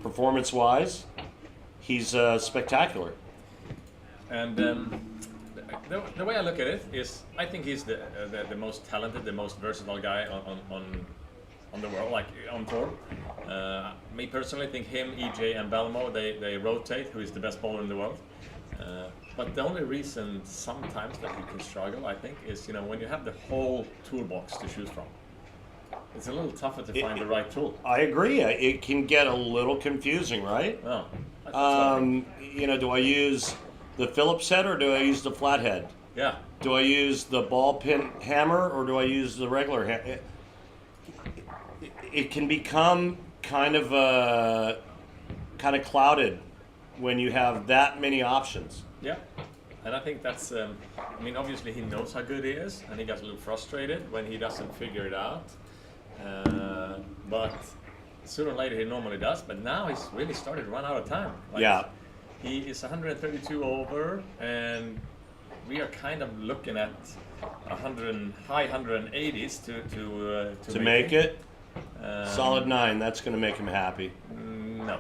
performance-wise. He's spectacular. And the way I look at it is, I think he's the most talented, the most versatile guy on the world, like on tour. Me personally, think him, EJ, and Belmo, they rotate who is the best bowler in the world. But the only reason sometimes that he can struggle, I think, is when you have the whole toolbox to choose from. It's a little tougher to find the right tool. I agree. It can get a little confusing, right? Oh, do I use the Phillips head or do I use the flathead? Yeah. Do I use the ball pin hammer or do I use the regular hammer? It can become kind of clouded when you have that many options. Yeah, and I think that's, obviously he knows how good he is, and he gets a little frustrated when he doesn't figure it out. But sooner or later he normally does, but now he's really started to run out of time. He is 132 over, and we are kind of looking at high 180s to make it. Solid 9, that's going to make him happy. No.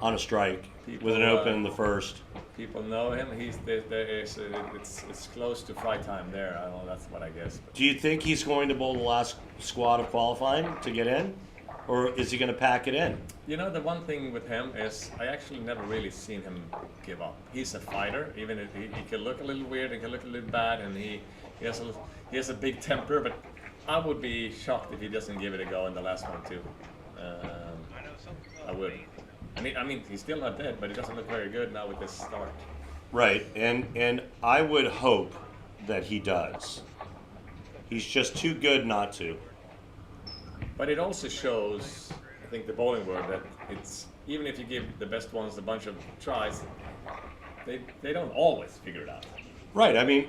On a strike, with an open in the first. People know him. It's close to fry time there. I don't know, that's what I guess. But. Do you think he's going to bowl the last squad of qualifying to get in? Or is he going to pack it in? The one thing with him is I actually never really seen him give up. He's a fighter, even if he can look a little weird, he can look a little bad, and he has a big temper, but I would be shocked if he doesn't give it a go in the last one too. I would. I mean, he's still not dead, but he doesn't look very good now with this start. Right, and I would hope that he does. He's just too good not to. But it also shows, I think, the bowling world that it's even if you give the best ones a bunch of tries, they don't always figure it out. Right. I mean,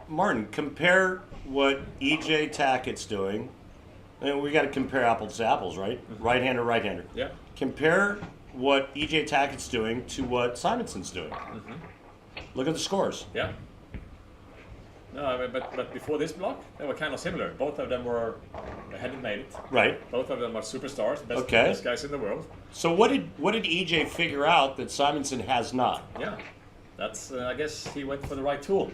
Martin, compare what EJ Tackett's doing. And we got to compare apples to apples, right? Mm-hmm. Right-hander. Yeah. Compare what EJ Tackett's doing to what Simonson's doing. Mm-hmm. Look at the scores. Yeah. No, but before this block, they were kind of similar. Both of them hadn't made it. Right. Both of them are superstars, best guys in the world. So what did EJ figure out that Simonson has not? Yeah, that's I guess he went for the right tool.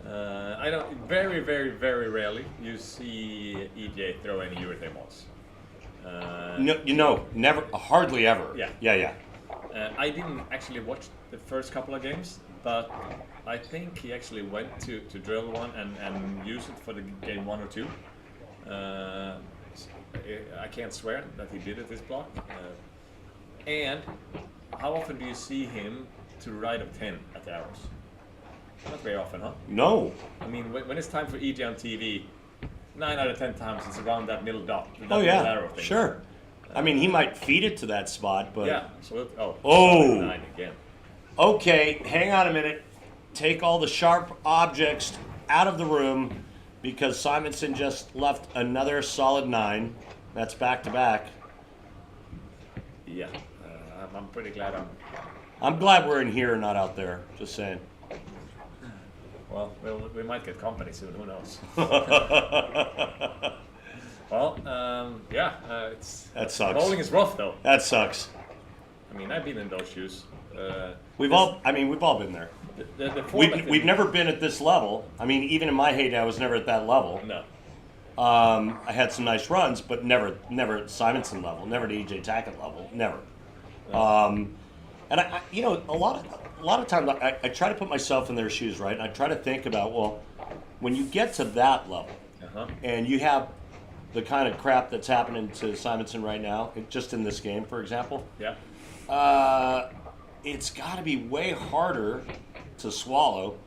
I don't. Very, very, very rarely you see EJ throw any urethane balls. No, never, hardly ever. Yeah. I didn't actually watch the first couple of games, but I think he actually went to drill one and use it for the game 1 or 2. I can't swear that he did it this block. And how often do you see him to right of 10 at the arrows? Not very often, huh? No. I mean, when it's time for EJ on TV, 9 out of 10 times it's around that middle dot. Oh yeah, arrow thing. Sure. I mean, he might feed it to that spot, but yeah. So oh. 9 again. Okay, hang on a minute. Take all the sharp objects out of the room because Simonson just left another solid 9. That's back to back. Yeah, I'm pretty glad I'm glad we're in here, not out there. Just saying. Well, we might get company soon. Who knows? Well, that sucks. Bowling is rough, though. That sucks. I mean, I've been in those shoes. We've all been there. We've never been at this level. I mean, even in my heyday, I was never at that level. No. I had some nice runs, but never at Simonson level, never at EJ Tackett level, never. No. And I a lot of times I try to put myself in their shoes, right? And I try to think about, well, when you get to that level, and you have the kind of crap that's happening to Simonson right now, just in this game, for example. Yeah. It's got to be way harder to swallow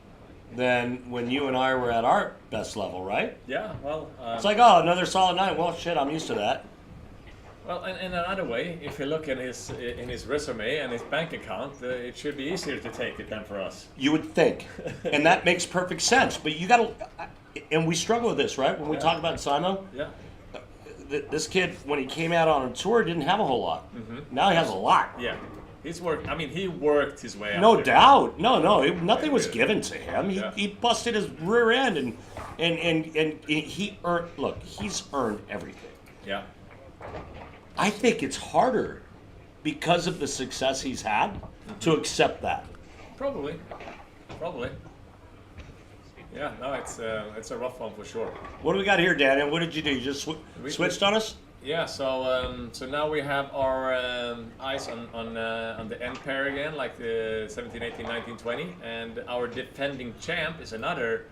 than when you and I were at our best level, right? Yeah, well... it's like, oh, another solid 9. Well, shit, I'm used to that. Well, in another way, if you look in his resume and his bank account, it should be easier to take it than for us. You would think. And that makes perfect sense. But you got to... And we struggle with this, right? When we talk about Simo? Yeah. This kid, when he came out on a tour, didn't have a whole lot. Mm-hmm. Now he has a lot. Yeah. He worked his way out. No doubt. Nothing was given to him. He busted his rear end and he earned. Look, he's earned everything. Yeah. I think it's harder because of the success he's had to accept that. Probably. Yeah. No, it's a rough one for sure. What do we got here, Daniel? What did you do? You just switched on us? Yeah, so now we have our eyes on the end pair again, like the 17, 18, 19, 20, and our defending champ is another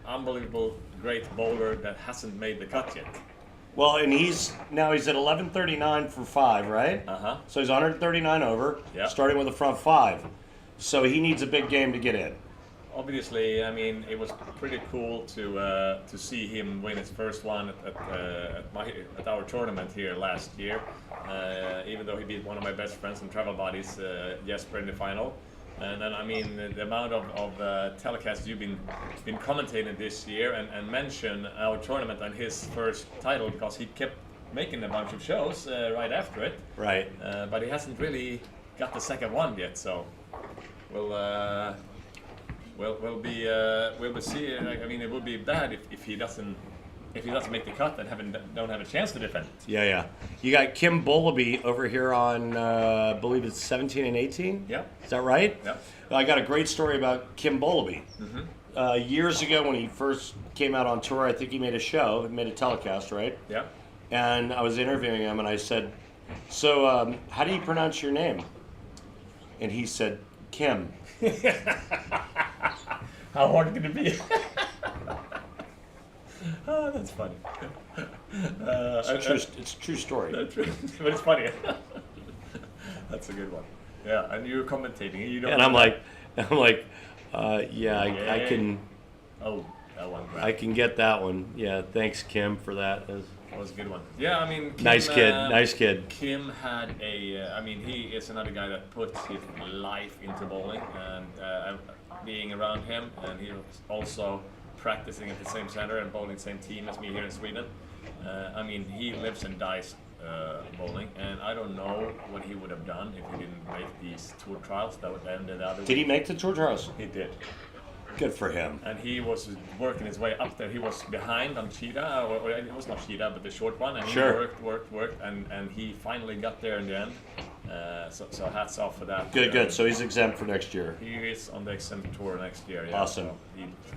unbelievable great bowler that hasn't made the cut yet. Well, and he's at 1139 for 5, right? Uh-huh. So he's 139 over, Yep. starting with a front 5. So he needs a big game to get in. Obviously, I mean, it was pretty cool to see him win his first one at our tournament here last year. Even though he beat one of my best friends and travel buddies, Jesper, in the final. And then, I mean, the amount of telecasts you've been commentating this year and mention our tournament and his first title, because he kept making a bunch of shows right after it. Right. But he hasn't really got the second one yet, so we'll see. I mean, it would be bad if he doesn't make the cut and don't have a chance to defend it. Yeah. You got Kim Bowleby over here on, I believe it's 17 and 18? Yeah. Is that right? Yeah. I got a great story about Kim Bowleby. Mm-hmm. Years ago when he first came out on tour, I think he made a telecast, right? Yeah. And I was interviewing him and I said, so how do you pronounce your name? And he said, Kim. How hard could it be? Oh, that's funny. It's a true story. But it's funny. That's a good one. Yeah, and you're commentating. You don't. And I'm like, yeah, I can. Oh, that one. I can get that one. Yeah, thanks, Kim, for that. That was a good one. Yeah, I mean, Kim, Nice kid. Kim had I mean, he is another guy that puts his life into bowling, and being around him, and he was also practicing at the same center and bowling the same team as me here in Sweden. I mean, he lives and dies bowling, and I don't know what he would have done if he didn't make these tour trials. That would end the other week. Did he make the tour trials? He did. Good for him. And he was working his way up there. He was behind on Cheetah, or it was not Cheetah, but the short one. And Sure. He worked, and he finally got there in the end. So hats off for that. Good. So he's exempt for next year. He is on the exempt tour next year. Yeah. Awesome. So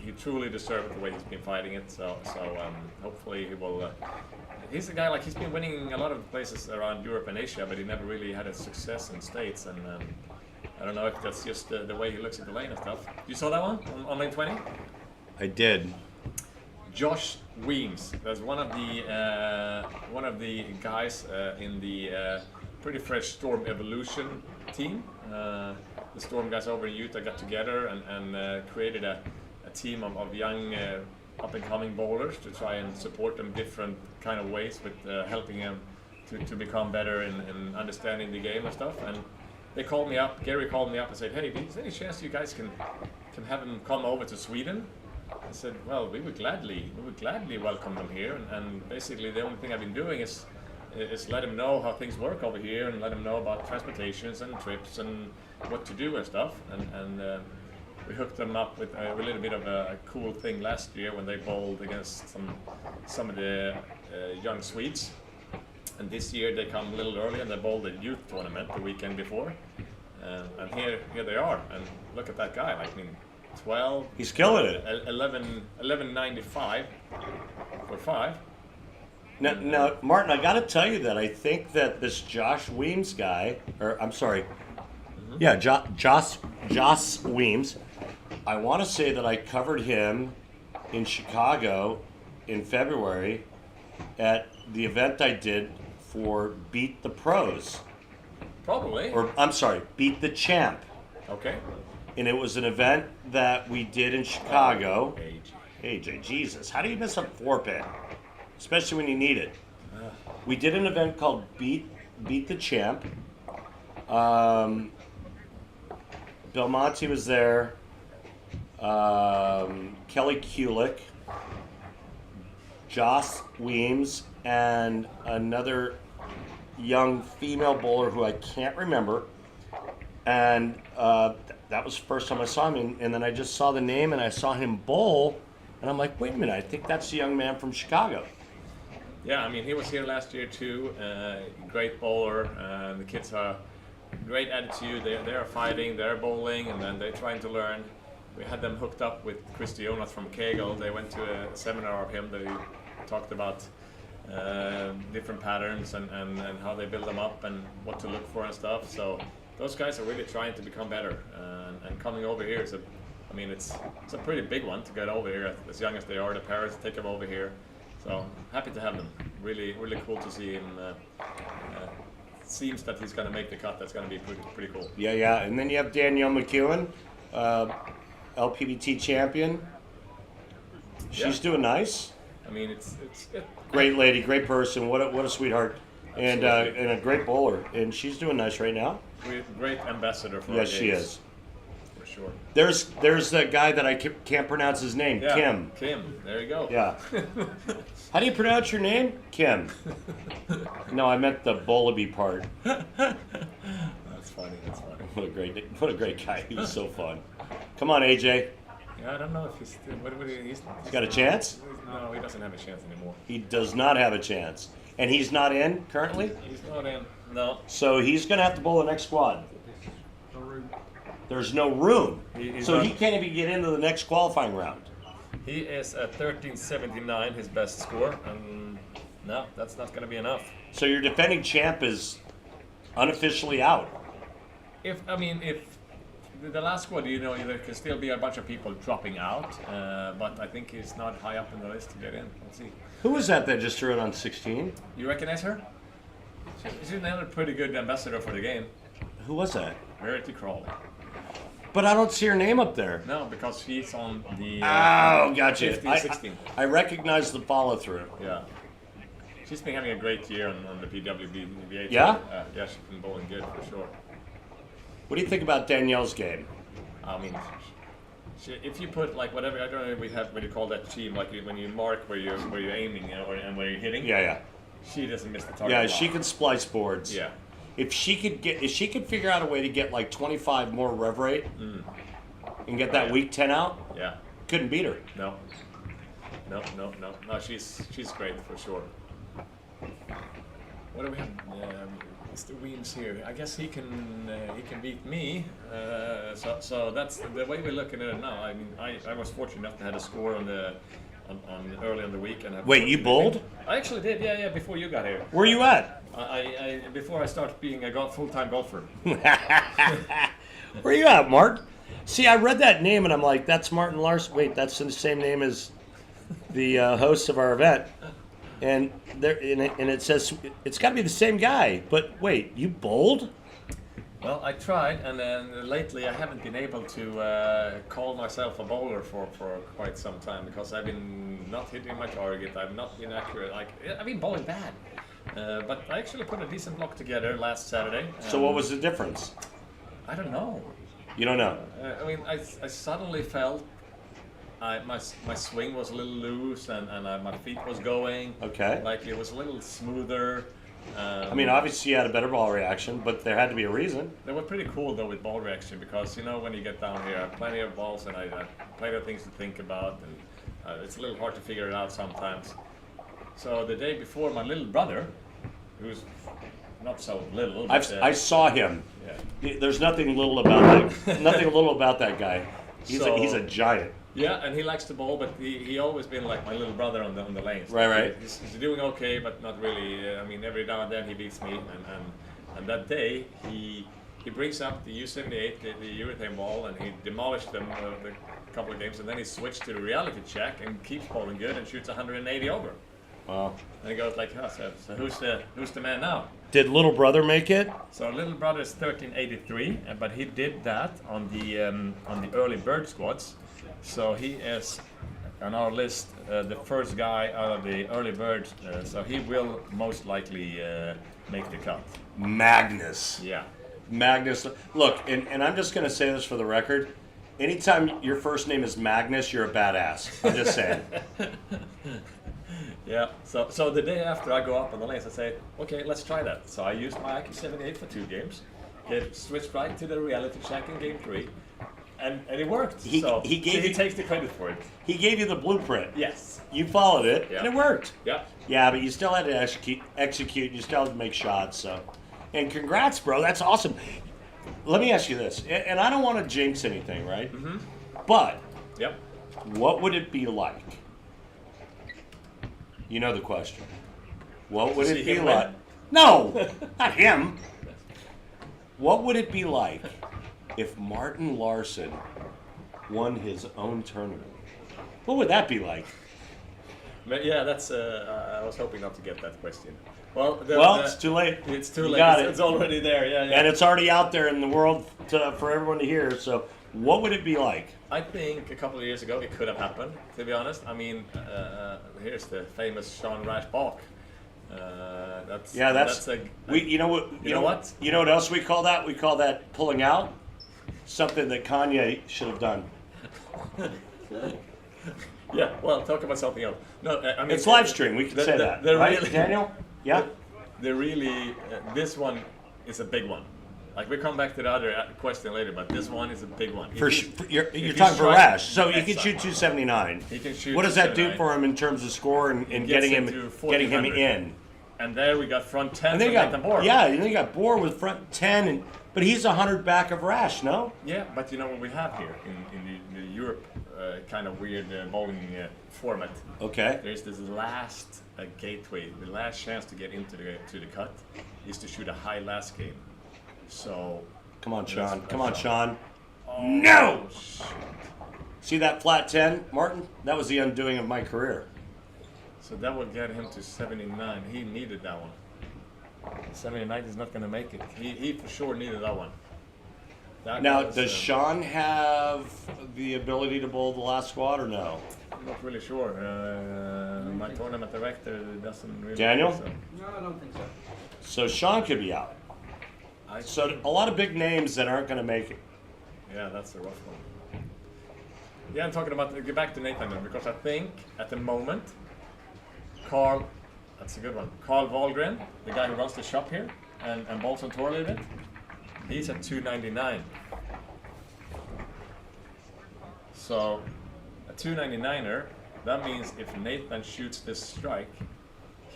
he truly deserved it the way he's been fighting it. So hopefully he will. He's a guy, like, he's been winning a lot of places around Europe and Asia, but he never really had a success in States. And I don't know if that's just the way he looks at the lane and stuff. You saw that one on lane 20? I did. Josh Weems. That's one of the guys in the pretty fresh Storm Evolution team. The Storm guys over in Utah got together and created a team of young up-and-coming bowlers to try and support them different kind of ways with helping them to become better in understanding the game and stuff. And they called me up. Gary called me up and said, "Hey, is there any chance you guys can have them come over to Sweden?" I said, "Well, we would gladly welcome them here." And basically, the only thing I've been doing is let them know how things work over here and let them know about transportations and trips and what to do and stuff. And we hooked them up with a little bit of a cool thing last year when they bowled against some of the young Swedes. And this year they come a little early and they bowled a youth tournament the weekend before. And here they are. And look at that guy. I mean, 12. He's killing it. 11.95 for 5. Now, Martin, I got to tell you that I think that this Josh Weems guy, or I'm sorry, yeah, Josh Weems. I want to say that I covered him in Chicago in February at the event I did for Beat the Pros. Probably. Or, I'm sorry, Beat the Champ. Okay. And it was an event that we did in Chicago. AJ. AJ, Jesus, how do you miss a 4-pin? Especially when you need it. We did an event called Beat the Champ. Belmonte was there. Kelly Kulick, Joss Weems, and another young female bowler who I can't remember. And that was the first time I saw him. And then I just saw the name and I saw him bowl. And I'm like, wait a minute, I think that's the young man from Chicago. Yeah, I mean, he was here last year too. Great bowler. The kids are great attitude. They are fighting, they're bowling, and then they're trying to learn. We had them hooked up with Christy Jonas from Kegel. They went to a seminar of him that he talked about different patterns and how they build them up and what to look for and stuff. So those guys are really trying to become better. And coming over here is it's a pretty big one to get over here as young as they are. The parents take them over here. So happy to have them. Really, really cool to see him. Seems that he's going to make the cut. That's going to be pretty cool. Yeah. And then you have Danielle McEwen, LPBT champion. She's doing nice. I mean, it's great lady, great person. What a sweetheart, and a great bowler. And she's doing nice right now. Great ambassador for. Yes, our she games, is. for sure. There's that guy that I can't pronounce his name. Yeah, Kim. There you go. Yeah. How do you pronounce your name? Kim. No, I meant the Bowlaby part. That's funny. What a great guy. He was so fun. Come on, AJ. Yeah, I don't know if he's He's got a chance? No, he doesn't have a chance anymore. He does not have a chance. And he's not in currently? He's not in. No. So he's going to have to bowl the next squad. There's no room. So he can't even get into the next qualifying round. He is at 1379, his best score, and no, that's not going to be enough. So your defending champ is unofficially out. If the last squad, there can still be a bunch of people dropping out, but I think he's not high up in the list to get in. Let's see. Who was that just threw it on 16? You recognize her? She's another pretty good ambassador for the game. Who was that? Verity Crawl. But I don't see her name up there. No, because she's on the gotcha. 15-16. I recognize the follow-through. Yeah. She's been having a great year on the PWBA. Yeah? Yeah, she's been bowling good for sure. What do you think about Danielle's game? I mean, if you put like whatever, I don't know what you call that team, like when you mark where you're aiming, and where you're hitting. Yeah. She doesn't miss the target. Yeah, she can splice boards. Yeah. If she could figure out a way to get like 25 more rev rate and get that week 10 out, yeah, couldn't beat her. No, she's great for sure. What do we have? Mr. Weems here. I guess he can beat me. So that's the way we're looking at it now. I mean, I was fortunate enough to have a score on early in the week and wait, you bowled? I actually did. Yeah. Before you got here. Where you at? Before I started being a full-time golfer. Where you at, Mart? See, I read that name and I'm like, that's Martin Larsen. Wait, that's the same name as the host of our event. And it says it's got to be the same guy. But wait, you bowled? Well, I tried, and then lately I haven't been able to call myself a bowler for quite some time because I've been not hitting my target. I've not been accurate. I've been bowling bad. But I actually put a decent block together last Saturday. So what was the difference? I don't know. You don't know? I suddenly felt my swing was a little loose and my feet was going. Okay. Like it was a little smoother. Obviously you had a better ball reaction, but there had to be a reason. They were pretty cool though with ball reaction because when you get down here, I have plenty of balls and I have plenty of things to think about, and it's a little hard to figure it out sometimes. So the day before, my little brother, who's not so little, but, I saw him. Yeah. There's nothing little about that guy. He's a giant. Yeah, and he likes to bowl, but he always been like my little brother on the lanes. Right. He's doing okay, but not really. Every now and then he beats me, and that day he brings up the U78, the urethane ball, and he demolished them a couple of games, and then he switched to the reality check and keeps bowling good and shoots 180 over. Wow. And he goes like, so who's the man now? Did little brother make it? So little brother is 1383, but he did that on the early bird squads. So he is on our list the first guy out of the early birds. So he will most likely make the cut. Magnus. Yeah. Magnus. Look, and I'm just going to say this for the record. Anytime your first name is Magnus, you're a badass. I'm just saying. Yeah, so the day after I go up on the lanes, I say, okay, let's try that. So I used my IQ78 for 2 games, switched right to the reality check in game 3, and it worked. He takes the credit for it. He gave you the blueprint. Yes. You followed it, and it worked. Yeah. Yeah, but you still had to execute. You still had to make shots. So, and congrats, bro. That's awesome. Let me ask you this, and I don't want to jinx anything, right? Mm-hmm. But what would it be like? You know the question. What would See it be him like? win? No, not him. What would it be like if Martin Larsen won his own tournament? What would that be like? But yeah, that's. I was hoping not to get that question. Well, It's too late. It's too You late. got It's, it. it's already there. Yeah, yeah. And it's already out there in the world for everyone to hear. So, what would it be like? I think a couple of years ago it could have happened. To be honest, I mean, here's the famous Sean Rash Balk. That's You know what? You know what? You know what else we call that? We call that pulling out. Something that Kanye should have done. Yeah. Well, talk about something else. No, I mean It's live stream. We can say that, right, Daniel? Yeah. They're really. This one is a big one. Like we come back to the other question later, but this one is a big one. You're if talking for strike- Rash. So he can Exactly. shoot 279. He can shoot What does that do 279. for him in terms of score and Gets getting him into getting him 1400. in? And there we got front 10 And then from you Nathan got Bohr. and then you got Bohr with front 10, but he's 100 back of Rash, no? Yeah, but you know what we have here in the Europe kind of weird bowling format. Okay. There's this last gateway, the last chance to get into the cut is to shoot a high last game. So Come on, Sean. That's Come on, Sean. oh, No! shit. See that flat 10, Martin? That was the undoing of my career. So that would get him to 79. He needed that one. 79 is not going to make it. He for sure needed that one. That Now, was, does Sean have the ability to bowl the last squad or no? I'm not really sure. My tournament director doesn't really. Daniel? think so. No, I don't think so. So Sean could be out. So a lot of big names that aren't going to make it. Yeah, that's a rough one. Yeah, I'm talking about, get back to Nathan then, because I think at the moment, that's a good one. Carl Wahlgren, the guy who runs the shop here and bowls on tour a little bit, he's at 299. So, a 299er, that means if Nathan shoots this strike,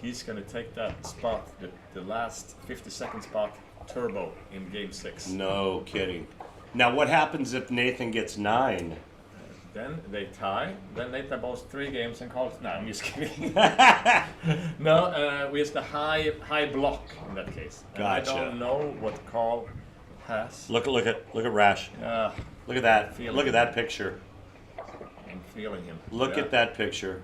he's going to take that spot, the last 50-second spot, turbo in game 6. No kidding. Now, what happens if Nathan gets 9? Then they tie. Then Nathan bowls 3 games and calls. No, I'm just kidding. No, we use the high block in that case. And Gotcha. I don't know what Carl has. Look at Rash. Look at that. Feeling Look at him. that picture. I'm feeling him. Look Yeah. at that picture.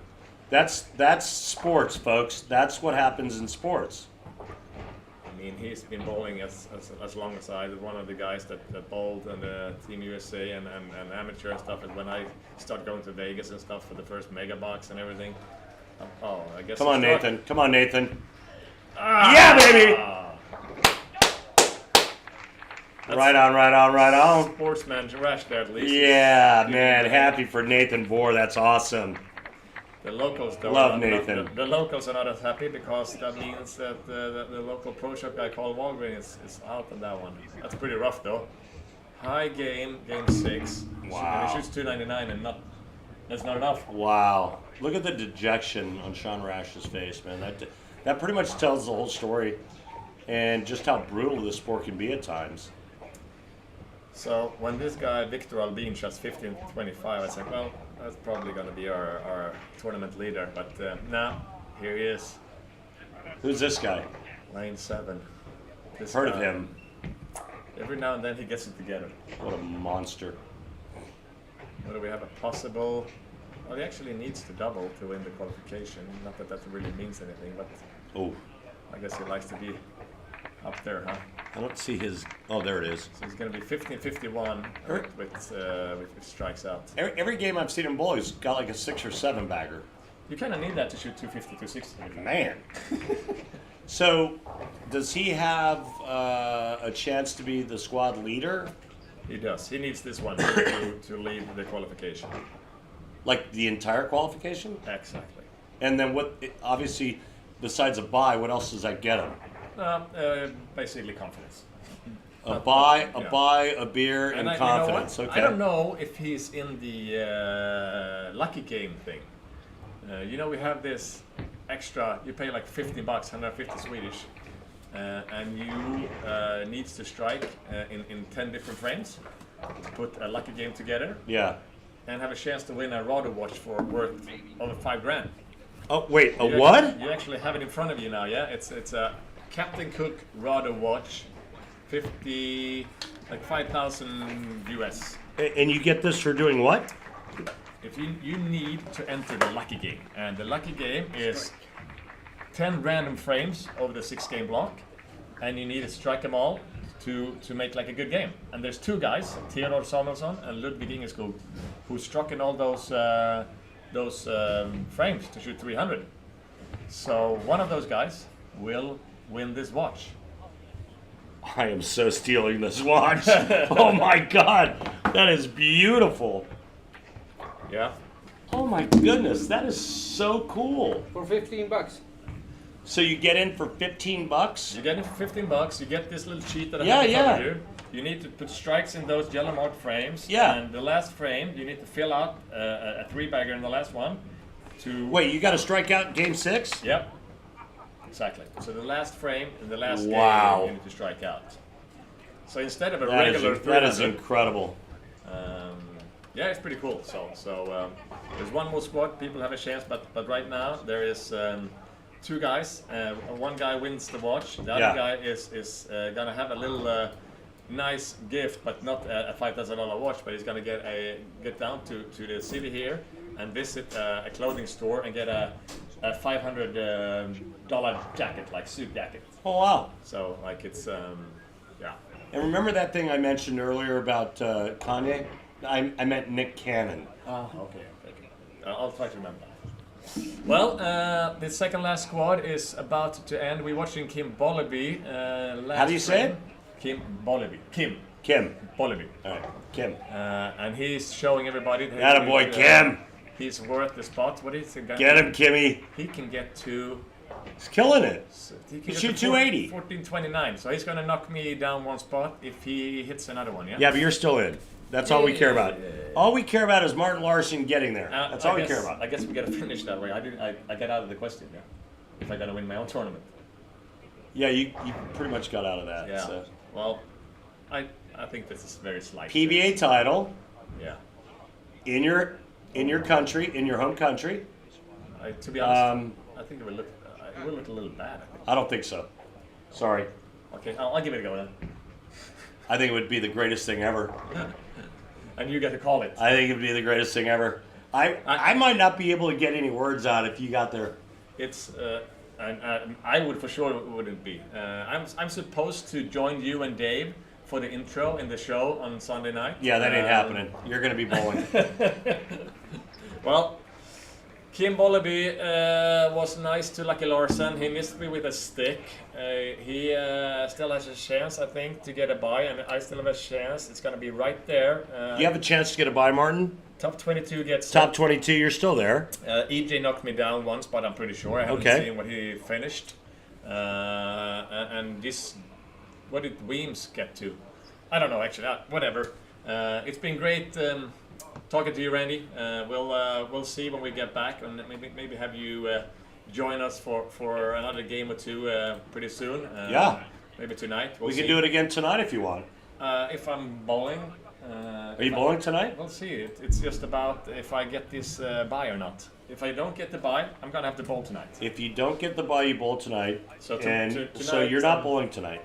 That's sports, folks. That's what happens in sports. I mean, he's been bowling as long as I. One of the guys that bowled on the Team USA and amateur and stuff. And when I start going to Vegas and stuff for the first mega box and everything. Oh, I guess. Come on, it's not- Nathan. Come on, Nathan. Ah! Yeah, baby. That's Right on, right on, right on. Sportsman Rash there at least. Yeah, man. Happy for Nathan Bohr. That's awesome. The locals don't. Love not- Nathan. The locals are not as happy because that means that the local pro shop guy called Walgreens is out on that one. That's pretty rough though. High game 6. Wow. And he shoots 299 and that's not enough. Wow. Look at the dejection on Sean Rash's face, man. That pretty much tells the whole story and just how brutal this sport can be at times. So when this guy Victor Albin shots 15-25, I said, well, that's probably going to be our tournament leader. But now here he is, Who's this guy? lane 7. This Heard of guy, him. Every now and then he gets it together. What a monster. What do we have? A possible. Well, he actually needs to double to win the qualification. Not that that really means anything, but Oh, I guess he likes to be up there, huh? I don't see his. Oh, there it is. So he's going to be 15-51 with strikes out. Every game I've seen him bowl, he's got like a 6 or 7 bagger. You kind of need that to shoot 250, 260. Man. So, does he have a chance to be the squad leader? He does. He needs this one to lead the qualification. Like the entire qualification? Exactly. And then what, obviously, besides a bye, what else does that get him? Basically confidence. A bye, yeah. a beer, and I- confidence. You know what? Okay. I don't know if he's in the lucky game thing. We have this extra, you pay like $50, 150 Swedish, and you needs to strike in 10 different frames to put a lucky game together Yeah. and have a chance to win a Rado watch for worth over $5,000. Oh, wait, a You what? You actually have it in front of you now, yeah? It's a Captain Cook Rado watch, 5,000 US. And you get this for doing what? If you need to enter the lucky game, and the lucky game is 10 random frames over the 6-game block, and you need to strike them all to make like a good game. And there's two guys, Theodor Samuelsson and Ludwig Ingeskog, who struck in all those frames to shoot 300. So one of those guys will win this watch. I am so stealing this watch. Oh my God, that is beautiful. Yeah. Oh my goodness, that is so cool. For $15. So you get in for $15? You get it for $15. You get this little sheet that I Yeah, have in front of yeah. you. You need to put strikes in those yellow marked frames. Yeah. And the last frame, you need to fill out a 3-bagger in the last one. Wait, you got to strike out in game 6? Yep. Exactly. So the last frame in the last Wow. game, you need to strike out. So instead of a That regular is, that is 300, incredible. yeah, it's pretty cool. So there's one more squad. People have a chance, but right now there is two guys. One guy wins the watch. The other Yeah. guy is gonna have a little nice gift, but not a $5,000 watch. But he's gonna get down to the city here and visit a clothing store and get a $500 jacket, like suit jacket. Oh wow. So like it's yeah. And remember that thing I mentioned earlier about Kanye? I meant Nick Cannon. Okay. I'll try to remember that. Well, the second last squad is about to end. We're watching Kim Bollaby. How do you say it? Kim Bollaby. Kim Bollaby. All right, Kim. And he's showing everybody that Attaboy, Kim. he's worth the spot. What is it? Get him, Kimmy. He can get to. He's killing it. He He can shoot get to 280. 1429. So he's gonna knock me down one spot if he hits another one. Yeah. Yeah, but you're still in. That's all we care about. All we care about is Martin Larson getting there. That's all we care about. I guess we gotta finish that way. I get out of the question. Yeah. If I gotta win my own tournament. Yeah, you pretty much got out of that. Yeah. So. Well, I think this is very slight. PBA title Yeah. in your country, in your home country. To be honest, I think it will look a little bad. I don't think so. Sorry. Okay, I'll give it a go then. I think it would be the greatest thing ever. And you get to call it. I think it would be the greatest thing ever. I might not be able to get any words out if you got there. It's and I would for sure wouldn't be. I'm supposed to join you and Dave for the intro in the show on Sunday night. Yeah, that ain't happening. You're going to be bowling. Well, Kim Bollaby was nice to Lucky Larsen. He missed me with a stick. He still has a chance, I think, to get a bye, and I still have a chance. It's going to be right there. You have a chance to get a bye, Martin? Top 22 gets Top 22, you're still there. EJ knocked me down once, but I'm pretty sure. I haven't Okay. seen what he finished. And this, what did Weems get to? I don't know, actually. Whatever. It's been great talking to you, Randy. We'll see when we get back, and maybe have you join us for another game or two pretty soon. Yeah. Maybe tonight. We can do it again tonight if you want. If I'm bowling. Are you bowling tonight? We'll see. It's just about if I get this bye or not. If I don't get the bye, I'm gonna have to bowl tonight. If you don't get the bye, you bowl tonight. So so tonight, you're not bowling tonight.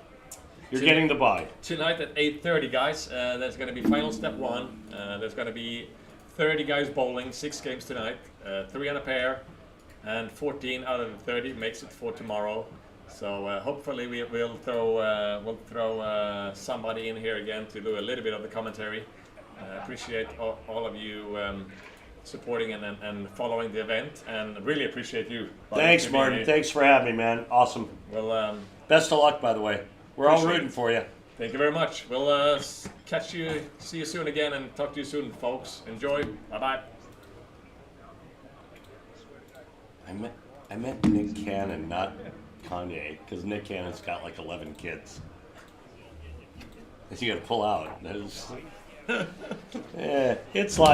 You're getting the bye. Tonight at 8:30, guys. There's gonna be final step 1. There's gonna be 30 guys bowling, 6 games tonight, 3 on a pair, and 14 out of the 30 makes it for tomorrow. So hopefully we'll throw somebody in here again to do a little bit of the commentary. Appreciate all of you supporting and following the event, and really appreciate you. Thanks, Martin. Thanks for having me, man. Awesome. Well, Best of luck, by the way. We're all Appreciate rooting it. for you. thank you very much. We'll see you soon again, and talk to you soon, folks. Enjoy. Bye bye. I meant Nick Cannon, not Kanye, because Nick Cannon's got like 11 kids. You got to pull out. It's like